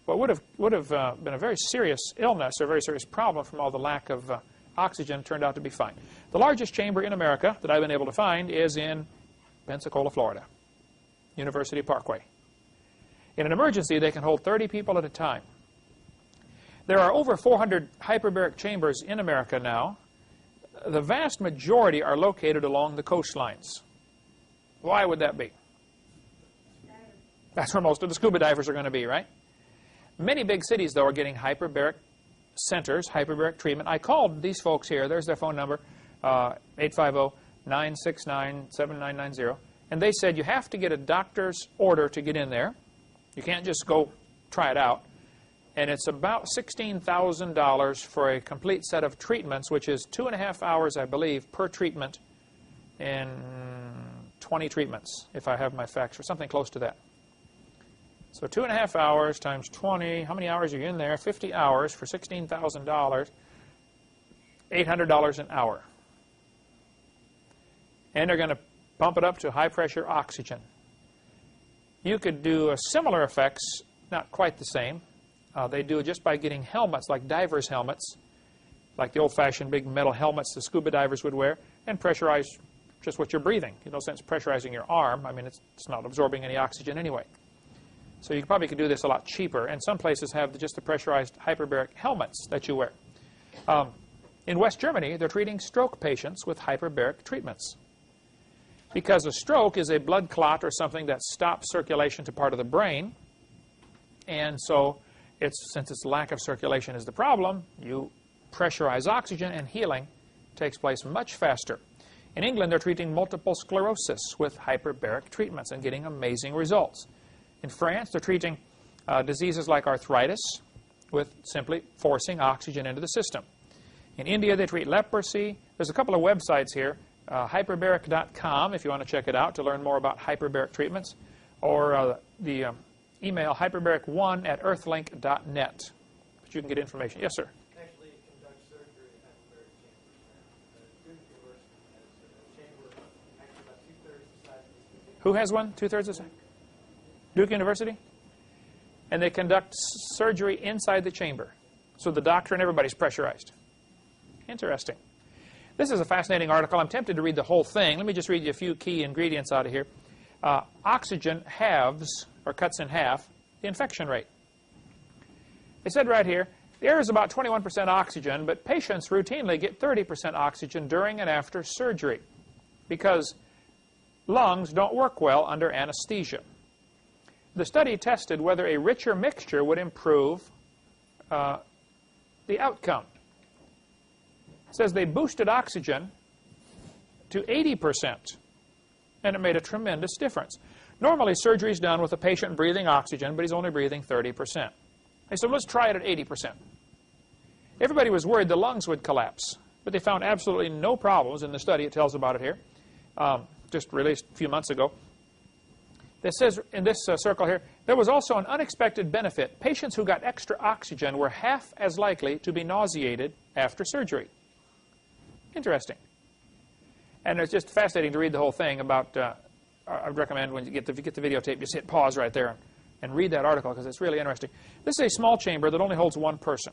What would have been a very serious illness or a very serious problem from all the lack of oxygen turned out to be fine. The largest chamber in America that I've been able to find is in Pensacola, Florida, University Parkway. In an emergency, they can hold 30 people at a time. There are over 400 hyperbaric chambers in America now. The vast majority are located along the coastlines. Why would that be? That's where most of the scuba divers are going to be, right? Many big cities, though, are getting hyperbaric centers, hyperbaric treatment. I called these folks here. There's their phone number, 850-969-7990. And they said you have to get a doctor's order to get in there. You can't just go try it out. And it's about $16,000 for a complete set of treatments, which is 2.5 hours, I believe, per treatment, and 20 treatments, if I have my facts, or something close to that. So 2.5 hours times 20, how many hours are you in there? 50 hours for $16,000, $800 an hour. And they're going to pump it up to high-pressure oxygen. You could do similar effects, not quite the same. They do it just by getting helmets, like divers' helmets, like the old-fashioned big metal helmets the scuba divers would wear, and pressurize just what you're breathing. In no sense pressurizing your arm. I mean, it's not absorbing any oxygen anyway. So you probably could do this a lot cheaper. And some places have just the pressurized hyperbaric helmets that you wear. In West Germany, they're treating stroke patients with hyperbaric treatments. Because a stroke is a blood clot or something that stops circulation to part of the brain. And so since its lack of circulation is the problem, you pressurize oxygen and healing takes place much faster. In England, they're treating multiple sclerosis with hyperbaric treatments and getting amazing results. In France, they're treating diseases like arthritis with simply forcing oxygen into the system. In India, they treat leprosy. There's a couple of websites here, hyperbaric.com, if you want to check it out to learn more about hyperbaric treatments, or the email hyperbaric1@earthlink.net. But you can get information. Yes, sir? Actually, it conducts surgery at Hyperbaric Chamber. Duke University has a chamber actually about 2/3 the size of this. Who has one? 2/3 the size? Duke University? And they conduct surgery inside the chamber. So the doctor and everybody's pressurized. Interesting. This is a fascinating article. I'm tempted to read the whole thing. Let me just read you a few key ingredients out of here. Oxygen halves, or cuts in half, the infection rate. They said right here, the air is about 21% oxygen, but patients routinely get 30% oxygen during and after surgery because lungs don't work well under anesthesia. The study tested whether a richer mixture would improve the outcome. It says they boosted oxygen to 80%, and it made a tremendous difference. Normally, surgery is done with a patient breathing oxygen, but he's only breathing 30%. They said, let's try it at 80%. Everybody was worried the lungs would collapse, but they found absolutely no problems in the study. It tells about it here, just released a few months ago. It says in this circle here, there was also an unexpected benefit. Patients who got extra oxygen were half as likely to be nauseated after surgery. Interesting. And it's just fascinating to read the whole thing about, I would recommend when you get the videotape, just hit pause right there and read that article because it's really interesting. This is a small chamber that only holds one person.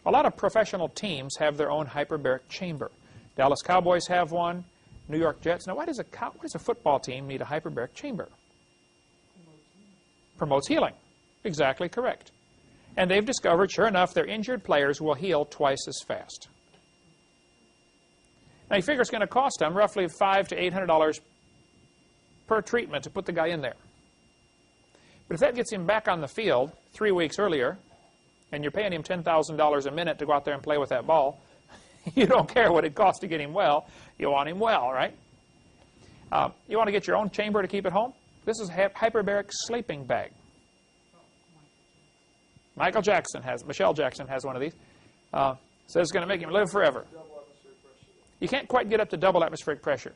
A lot of professional teams have their own hyperbaric chamber. Dallas Cowboys have one. New York Jets. Now, why does a football team need a hyperbaric chamber? Promotes healing. Exactly correct. And they've discovered, sure enough, their injured players will heal twice as fast. Now, you figure it's going to cost them roughly $500 to $800 per treatment to put the guy in there. But if that gets him back on the field 3 weeks earlier, and you're paying him $10,000 a minute to go out there and play with that ball, you don't care what it costs to get him well. You want him well, right? You want to get your own chamber to keep at home? This is a hyperbaric sleeping bag. Michael Jackson has, Michelle Jackson has one of these. Says it's going to make him live forever. You can't quite get up to double atmospheric pressure,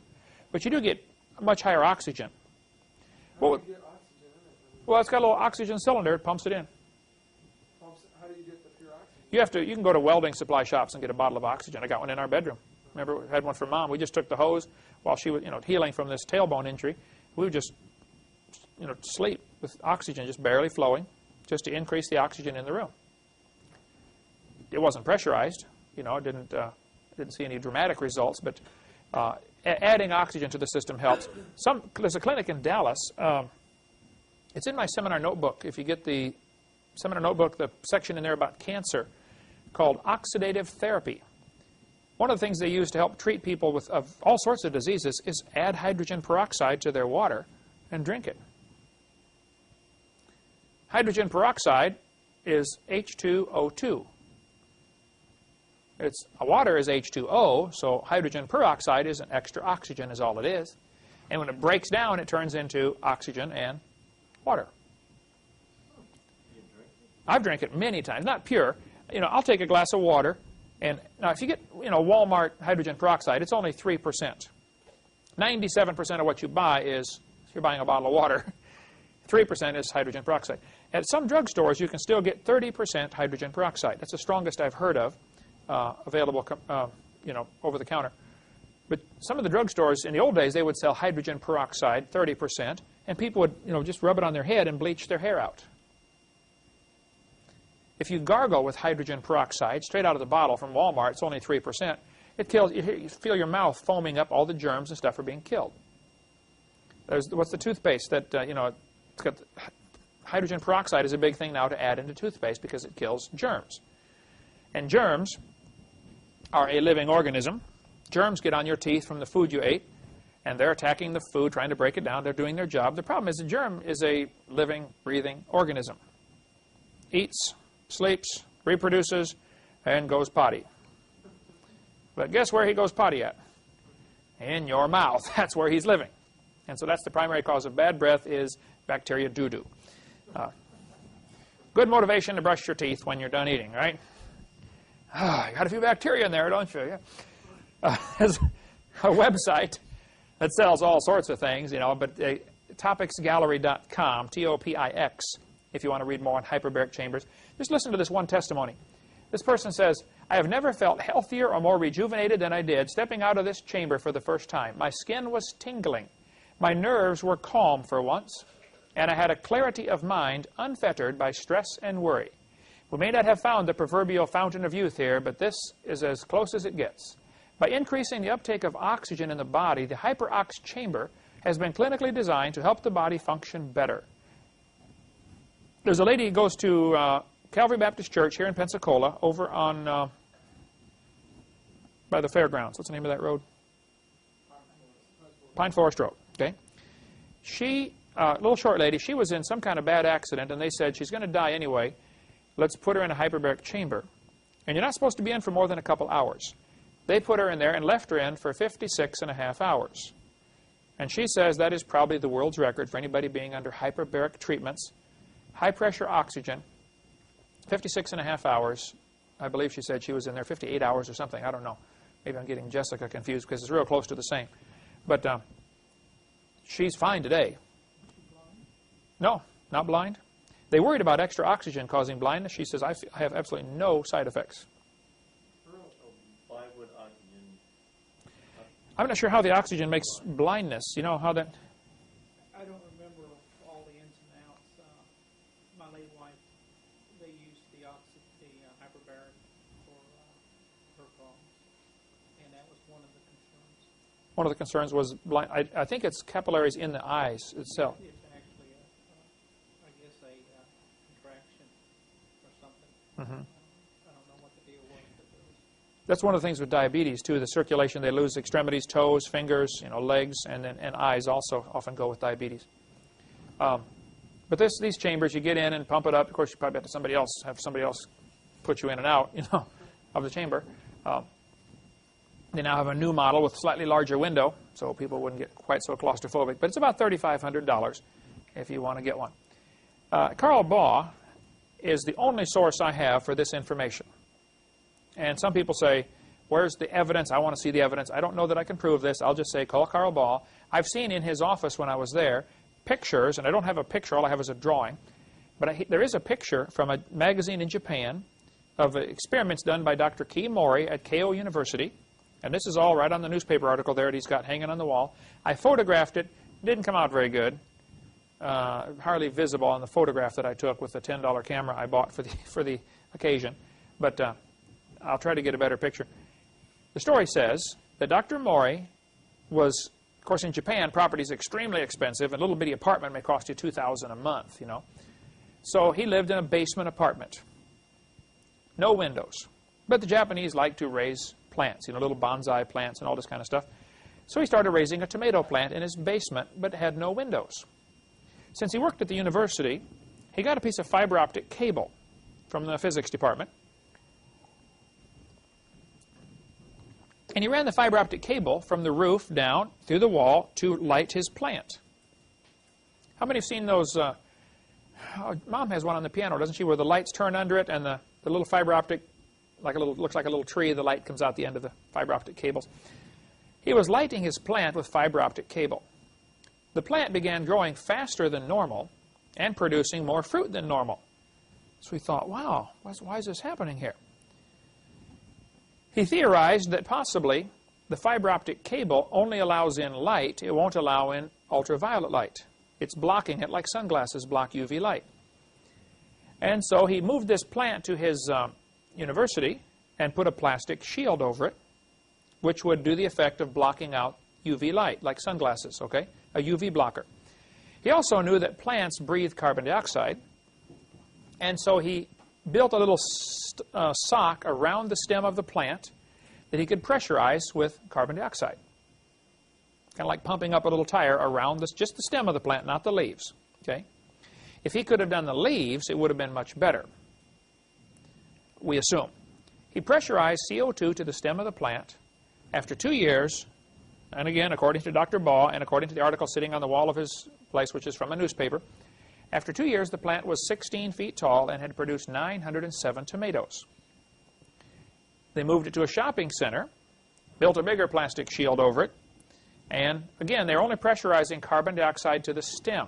but you do get much higher oxygen. Well, it's got a little oxygen cylinder. It pumps it in. How do you get the pure oxygen? You can go to welding supply shops and get a bottle of oxygen. I got one in our bedroom. Remember, we had one for Mom. We just took the hose while she was, healing from this tailbone injury. We would just, sleep with oxygen just barely flowing, just to increase the oxygen in the room. It wasn't pressurized. Didn't see any dramatic results, but adding oxygen to the system helps. There's a clinic in Dallas. It's in my seminar notebook. If you get the seminar notebook, the section in there about cancer called oxidative therapy. One of the things they use to help treat people with all sorts of diseases is add hydrogen peroxide to their water and drink it. Hydrogen peroxide is H2O2. Water is H2O, so hydrogen peroxide is an extra oxygen is all it is. And when it breaks down, it turns into oxygen and water. I've drank it many times, not pure. I'll take a glass of water, and now if you get, Walmart hydrogen peroxide, it's only 3%. 97% of what you buy is, if you're buying a bottle of water, 3% is hydrogen peroxide. At some drugstores, you can still get 30% hydrogen peroxide. That's the strongest I've heard of, available, over the counter. But some of the drugstores, in the old days, they would sell hydrogen peroxide, 30%, and people would, just rub it on their head and bleach their hair out. If you gargle with hydrogen peroxide straight out of the bottle from Walmart, it's only 3%. It kills. You feel your mouth foaming up. All the germs and stuff are being killed. What's the toothpaste that it's got hydrogen peroxide is a big thing now to add into toothpaste because it kills germs. And germs are a living organism. Germs get on your teeth from the food you ate, and they're attacking the food, trying to break it down. They're doing their job. The problem is the germ is a living, breathing organism. Eats, sleeps, reproduces, and goes potty. But guess where he goes potty at? In your mouth. That's where he's living. And so that's the primary cause of bad breath is bacteria doo-doo. Good motivation to brush your teeth when you're done eating, right? You got a few bacteria in there, don't you? Yeah. There's a website that sells all sorts of things, but topicsgallery.com, T-O-P-I-X, if you want to read more on hyperbaric chambers. Just listen to this one testimony. This person says, I have never felt healthier or more rejuvenated than I did stepping out of this chamber for the first time. My skin was tingling. My nerves were calm for once, and I had a clarity of mind unfettered by stress and worry. We may not have found the proverbial fountain of youth here, but this is as close as it gets. By increasing the uptake of oxygen in the body, the Hyperox chamber has been clinically designed to help the body function better. There's a lady who goes to Calvary Baptist Church here in Pensacola, over on by the fairgrounds. What's the name of that road? Pine Forest Road. Okay. She, little short lady, she was in some kind of bad accident, and they said she's going to die anyway. Let's put her in a hyperbaric chamber. And you're not supposed to be in for more than a couple hours. They put her in there and left her in for 56.5 hours. And she says that is probably the world's record for anybody being under hyperbaric treatments. High-pressure oxygen, 56.5 hours. I believe she said she was in there 58 hours or something. I don't know. Maybe I'm getting Jessica confused because it's real close to the same. But she's fine today. No, not blind. They worried about extra oxygen causing blindness. She says, I have absolutely no side effects. Why would oxygen... I'm not sure how the oxygen makes blindness. You know how that... I don't remember all the ins and outs. My late wife, they used the hyperbaric for her problems, and that was one of the concerns. One of the concerns was blind. I think it's capillaries in the eyes itself. It's actually, I guess, a contraction or something. Mm-hmm. I don't know what the deal was, but it was. That's one of the things with diabetes too. The circulation, they lose extremities, toes, fingers, legs, and eyes also often go with diabetes. But these chambers, you get in and pump it up. Of course, you probably have to have somebody else put you in and out, of the chamber. They now have a new model with slightly larger window, so people wouldn't get quite so claustrophobic. But it's about $3,500 if you want to get one. Carl Baugh is the only source I have for this information. And some people say, where's the evidence? I want to see the evidence. I don't know that I can prove this. I'll just say, call Carl Baugh. I've seen in his office when I was there pictures, and I don't have a picture. All I have is a drawing. But there is a picture from a magazine in Japan of experiments done by Dr. Kei Mori at Keio University. And this is all right on the newspaper article there that he's got hanging on the wall. I photographed it. It didn't come out very good. Hardly visible on the photograph that I took with the $10 camera I bought for the occasion. But I'll try to get a better picture. The story says that Dr. Mori was, of course, in Japan, property is extremely expensive. A little bitty apartment may cost you $2,000 a month, So he lived in a basement apartment. No windows. But the Japanese like to raise plants, little bonsai plants and all this kind of stuff. So he started raising a tomato plant in his basement, but had no windows. Since he worked at the university, he got a piece of fiber optic cable from the physics department. And he ran the fiber optic cable from the roof down through the wall to light his plant. How many have seen those? Mom has one on the piano, doesn't she, where the lights turn under it and the little fiber optic, looks like a little tree, the light comes out the end of the fiber optic cables. He was lighting his plant with fiber optic cable. The plant began growing faster than normal and producing more fruit than normal. So he thought, wow, why is this happening here? He theorized that possibly the fiber optic cable only allows in light, it won't allow in ultraviolet light. It's blocking it like sunglasses block UV light. And so he moved this plant to his university and put a plastic shield over it, which would do the effect of blocking out UV light, like sunglasses, okay? A UV blocker. He also knew that plants breathe carbon dioxide, and so he built a little sock around the stem of the plant that he could pressurize with carbon dioxide. Kind of like pumping up a little tire around just the stem of the plant, not the leaves, okay? If he could have done the leaves, it would have been much better, we assume. He pressurized CO2 to the stem of the plant. After 2 years, and again, according to Dr. Baugh, and according to the article sitting on the wall of his place, which is from a newspaper, after 2 years, the plant was 16 feet tall and had produced 907 tomatoes. They moved it to a shopping center, built a bigger plastic shield over it, and again, they're only pressurizing carbon dioxide to the stem.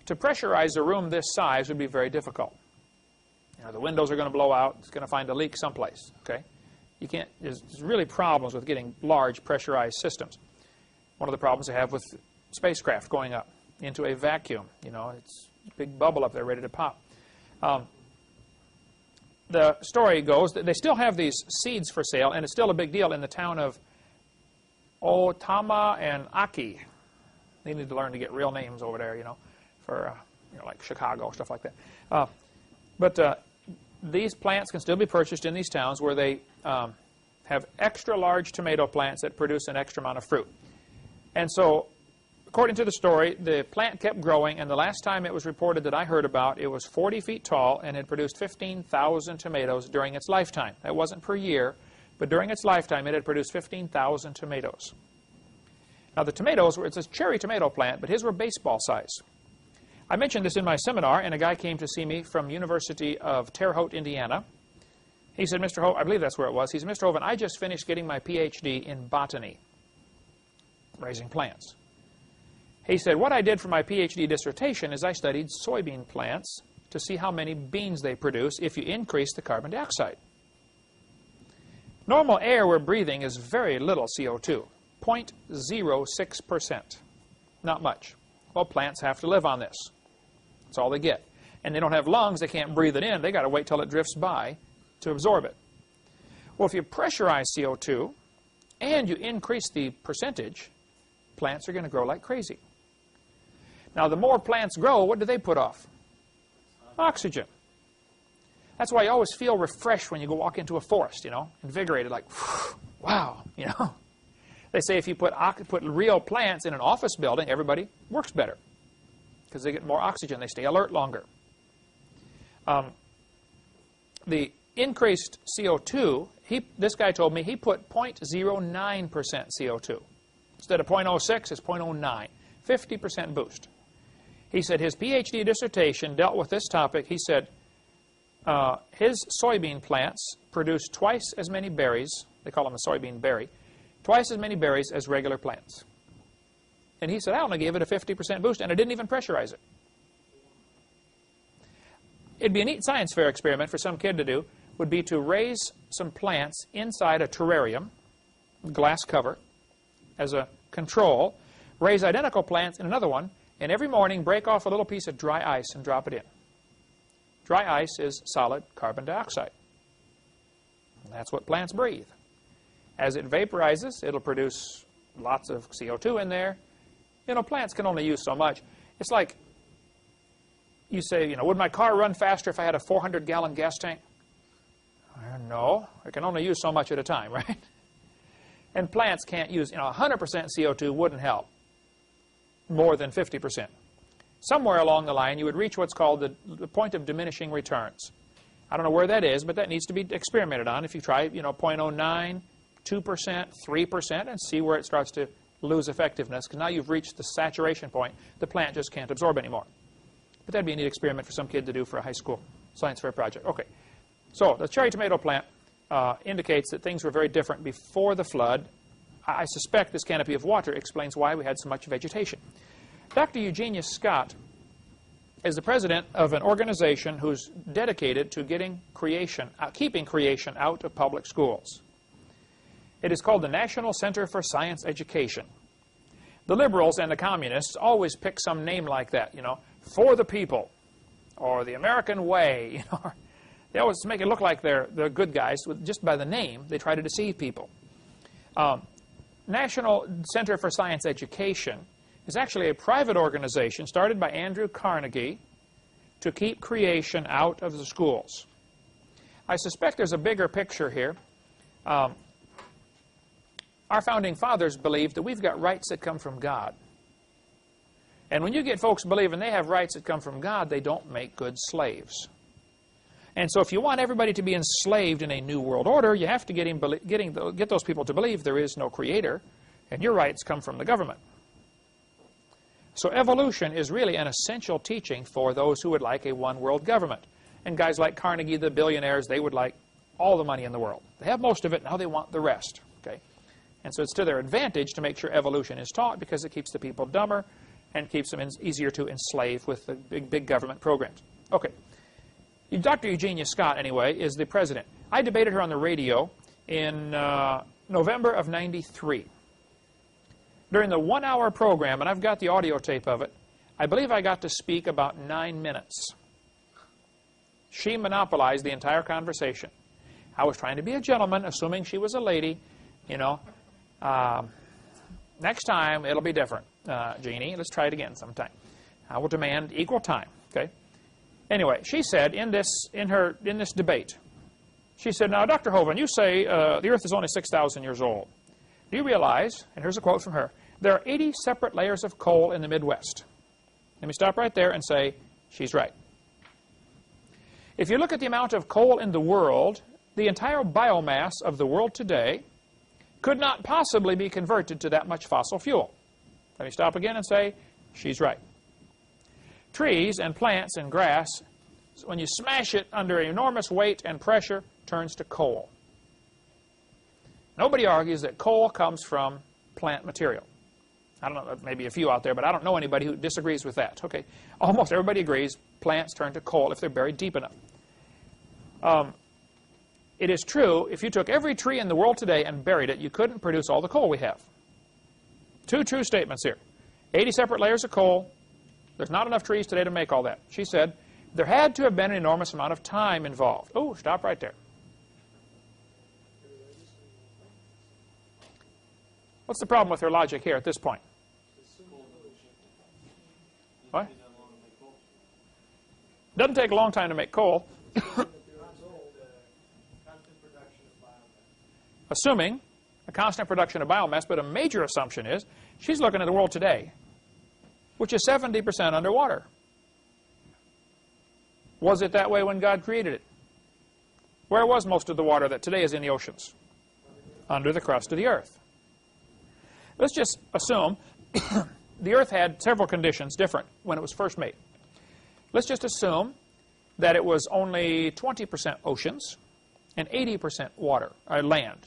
To pressurize a room this size would be very difficult. You know, the windows are going to blow out. It's going to find a leak someplace, okay? You can't, there's really problems with getting large pressurized systems. One of the problems they have with spacecraft going up into a vacuum. You know, it's a big bubble up there ready to pop. The story goes that they still have these seeds for sale, and it's still a big deal in the town of Otama and Aki. They need to learn to get real names over there, you know, for like Chicago, stuff like that. But these plants can still be purchased in these towns where they have extra large tomato plants that produce an extra amount of fruit. And so, according to the story, the plant kept growing, and the last time it was reported that I heard about, it was 40 feet tall and had produced 15,000 tomatoes during its lifetime. That wasn't per year, but during its lifetime it had produced 15,000 tomatoes. Now the tomatoes, it's a cherry tomato plant, but his were baseball size. I mentioned this in my seminar, and a guy came to see me from University of Terre Haute, Indiana. He said, Mr. Hovind, I believe that's where it was. He said, Mr. Hovind, I just finished getting my PhD in botany, raising plants. He said, what I did for my PhD dissertation is I studied soybean plants to see how many beans they produce if you increase the carbon dioxide. Normal air we're breathing is very little CO2, 0.06%. Not much. Well, plants have to live on this. That's all they get. And they don't have lungs, they can't breathe it in. They got to wait till it drifts by to absorb it. Well, if you pressurize CO2 and you increase the percentage, plants are going to grow like crazy. Now, the more plants grow, what do they put off? Oxygen. That's why you always feel refreshed when you go walk into a forest, you know, invigorated, like, wow, you know. They say if you put real plants in an office building, everybody works better because they get more oxygen. They stay alert longer. The increased CO2, this guy told me he put 0.09% CO2. Instead of 0.06, it's 0.09, 50% boost. He said his PhD dissertation dealt with this topic. He said his soybean plants produce twice as many berries, they call them a soybean berry, twice as many berries as regular plants. And he said, I only gave it a 50% boost, and I didn't even pressurize it. It'd be a neat science fair experiment for some kid to do, would be to raise some plants inside a terrarium, glass cover, as a control, raise identical plants in another one, and every morning break off a little piece of dry ice and drop it in. Dry ice is solid carbon dioxide. And that's what plants breathe. As it vaporizes, it'll produce lots of CO2 in there. You know, plants can only use so much. It's like you say, you know, would my car run faster if I had a 400-gallon gas tank? No, it can only use so much at a time, right? And plants can't use, you know, 100% CO2 wouldn't help more than 50%. somewhere along the line you would reach what's called the point of diminishing returns. I don't know where that is, but that needs to be experimented on. If you try, 0.09, 2%, 3%, and see where it starts to lose effectiveness, because now you've reached the saturation point. The plant just can't absorb anymore. But that'd be a neat experiment for some kid to do for a high school science fair project. Okay, so the cherry tomato plant indicates that things were very different before the flood. I suspect this canopy of water explains why we had so much vegetation. Dr. Eugenius Scott is the president of an organization who's dedicated to keeping creation out of public schools. It is called the National Center for Science Education. The liberals and the communists always pick some name like that, for the people, or the American way. They always make it look like they're good guys. Just by the name, they try to deceive people. National Center for Science Education is actually a private organization started by Andrew Carnegie to keep creation out of the schools. I suspect there's a bigger picture here. Our founding fathers believed that we've got rights that come from God. And when you get folks believing they have rights that come from God, they don't make good slaves. And so if you want everybody to be enslaved in a new world order, you have to get those people to believe there is no creator, and your rights come from the government. So evolution is really an essential teaching for those who would like a one-world government. And guys like Carnegie, the billionaires, they would like all the money in the world. They have most of it, now they want the rest. Okay? And so it's to their advantage to make sure evolution is taught, because it keeps the people dumber and keeps them easier to enslave with the big government programs. Okay. Dr. Eugenia Scott, anyway, is the president. I debated her on the radio in November of '93. During the 1-hour program, and I've got the audio tape of it, I believe I got to speak about 9 minutes. She monopolized the entire conversation. I was trying to be a gentleman, assuming she was a lady. Next time, it'll be different, Jeannie. Let's try it again sometime. I will demand equal time, okay? Anyway, she said in this debate, she said, now, Dr. Hovind, you say the Earth is only 6,000 years old. Do you realize, and here's a quote from her, there are 80 separate layers of coal in the Midwest. Let me stop right there and say, she's right. If you look at the amount of coal in the world, the entire biomass of the world today could not possibly be converted to that much fossil fuel. Let me stop again and say, she's right. Trees and plants and grass, when you smash it under enormous weight and pressure, turns to coal. Nobody argues that coal comes from plant material. I don't know, maybe a few out there, but I don't know anybody who disagrees with that. Okay, almost everybody agrees plants turn to coal if they're buried deep enough. It is true, if you took every tree in the world today and buried it, you couldn't produce all the coal we have. Two true statements here. 80 separate layers of coal. There's not enough trees today to make all that. She said, there had to have been an enormous amount of time involved. Oh, stop right there. What's the problem with her logic here at this point? What? Doesn't take a long time to make coal. Assuming a constant production of biomass, but a major assumption is she's looking at the world today, which is 70% underwater. Was it that way when God created it? Where was most of the water that today is in the oceans? Under the crust of the earth. Let's just assume the earth had several conditions different when it was first made. Let's just assume that it was only 20% oceans and 80% water, or land.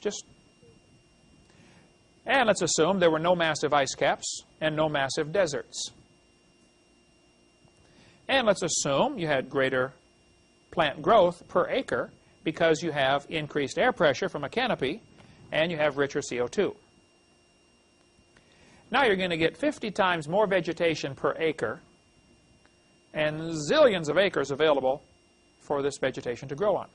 And let's assume there were no massive ice caps and no massive deserts. And let's assume you had greater plant growth per acre because you have increased air pressure from a canopy and you have richer CO2. Now you're going to get 50 times more vegetation per acre and zillions of acres available for this vegetation to grow on.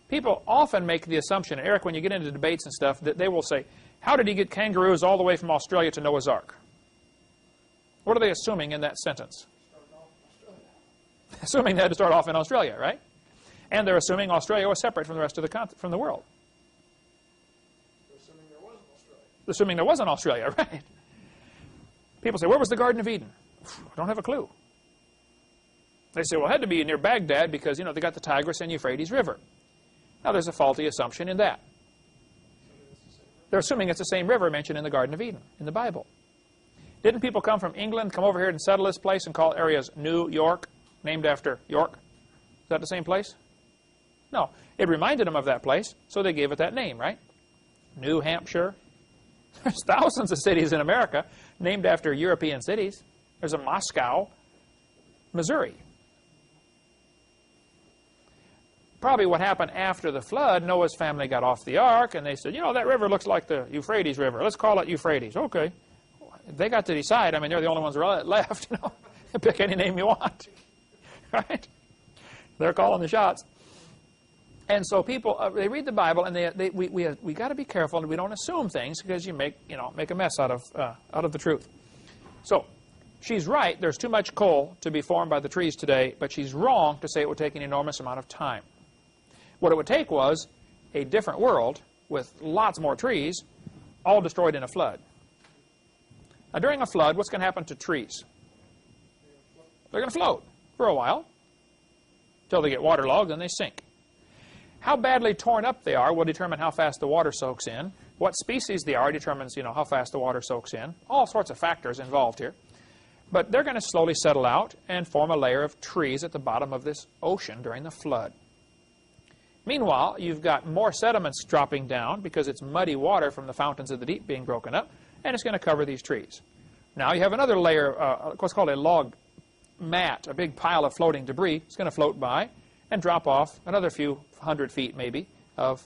People often make the assumption, Eric, when you get into debates and stuff, that they will say, how did he get kangaroos all the way from Australia to Noah's Ark? What are they assuming in that sentence? Assuming they had to start off in Australia, right? And they're assuming Australia was separate from the rest of the world. Assuming there was an Australia. Assuming there was an Australia, right? People say, where was the Garden of Eden? I don't have a clue. They say, well, it had to be near Baghdad because, you know, they got the Tigris and Euphrates River. Now, there's a faulty assumption in that. They're assuming it's the same river mentioned in the Garden of Eden, in the Bible. Didn't people come from England, come over here and settle this place and call areas New York, named after York? Is that the same place? No. It reminded them of that place, so they gave it that name, right? New Hampshire. There's thousands of cities in America named after European cities. There's a Moscow, Missouri. Probably what happened after the flood, Noah's family got off the ark, and they said, you know, that river looks like the Euphrates River. Let's call it Euphrates. Okay. They got to decide. I mean, they're the only ones left. You know, pick any name you want. Right? They're calling the shots. And so people, they read the Bible, and we got to be careful that we don't assume things because you make a mess out of the truth. So she's right. There's too much coal to be formed by the trees today, but she's wrong to say it would take an enormous amount of time. What it would take was a different world with lots more trees, all destroyed in a flood. Now, during a flood, what's going to happen to trees? They're going to float for a while until they get waterlogged, and they sink. How badly torn up they are will determine how fast the water soaks in. What species they are determines, you know, how fast the water soaks in. All sorts of factors involved here. But they're going to slowly settle out and form a layer of trees at the bottom of this ocean during the flood. Meanwhile, you've got more sediments dropping down because it's muddy water from the fountains of the deep being broken up, and it's going to cover these trees. Now you have another layer, what's called a log mat, a big pile of floating debris. It's going to float by and drop off another few hundred feet, maybe, of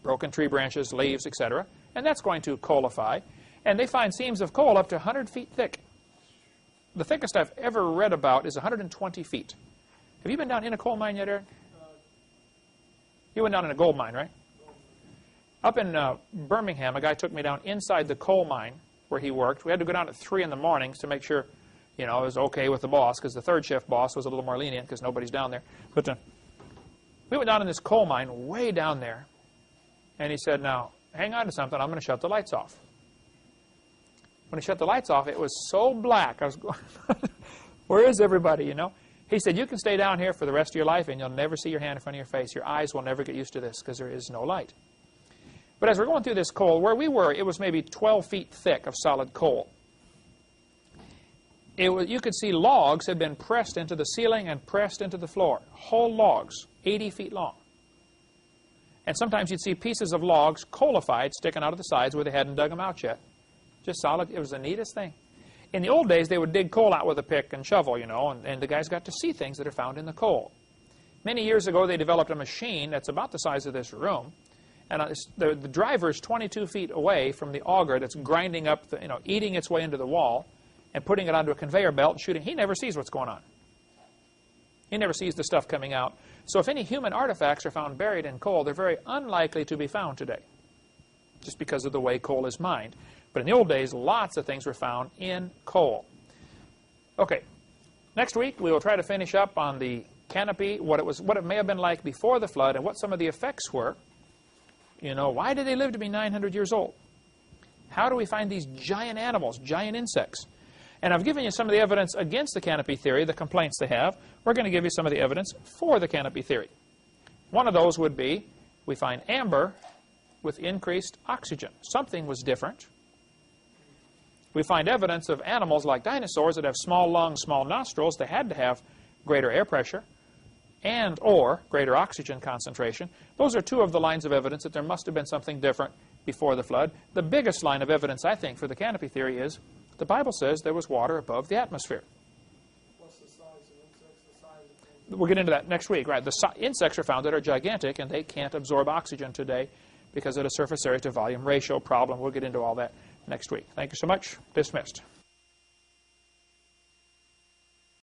broken tree branches, leaves, etc. And that's going to coalify. And they find seams of coal up to 100 feet thick. The thickest I've ever read about is 120 feet. Have you been down in a coal mine yet, Eric? You went down in a gold mine, right? Up in Birmingham, a guy took me down inside the coal mine where he worked. We had to go down at 3 in the mornings to make sure, you know, it was okay with the boss, because the third shift boss was a little more lenient because nobody's down there. But we went down in this coal mine way down there, and he said, now, hang on to something. I'm going to shut the lights off. When he shut the lights off, it was so black. I was going, where is everybody, you know? He said, you can stay down here for the rest of your life, and you'll never see your hand in front of your face. Your eyes will never get used to this because there is no light. But as we're going through this coal, where we were, it was maybe 12 feet thick of solid coal. You could see logs had been pressed into the ceiling and pressed into the floor. Whole logs, 80 feet long. And sometimes you'd see pieces of logs coalified sticking out of the sides where they hadn't dug them out yet. Just solid. It was the neatest thing. In the old days, they would dig coal out with a pick and shovel, you know, and the guys got to see things that are found in the coal. Many years ago, they developed a machine that's about the size of this room. And the driver is 22 feet away from the auger that's grinding up, eating its way into the wall and putting it onto a conveyor belt and shooting. He never sees what's going on. He never sees the stuff coming out. So if any human artifacts are found buried in coal, they're very unlikely to be found today, just because of the way coal is mined. But in the old days, lots of things were found in coal. Okay, next week we will try to finish up on the canopy, what it may have been like before the flood, and what some of the effects were. You know, why did they live to be 900 years old? How do we find these giant animals, giant insects? And I've given you some of the evidence against the canopy theory, the complaints they have. We're going to give you some of the evidence for the canopy theory. One of those would be, we find amber with increased oxygen. Something was different. We find evidence of animals like dinosaurs that have small lungs, small nostrils. They had to have greater air pressure and or greater oxygen concentration. Those are two of the lines of evidence that there must have been something different before the flood. The biggest line of evidence, I think, for the canopy theory is the Bible says there was water above the atmosphere. What's the size of insects, the size of things? We'll get into that next week, right? The insects are found that are gigantic, and they can't absorb oxygen today because of the surface area to volume ratio problem. We'll get into all that next week. Thank you so much. Dismissed.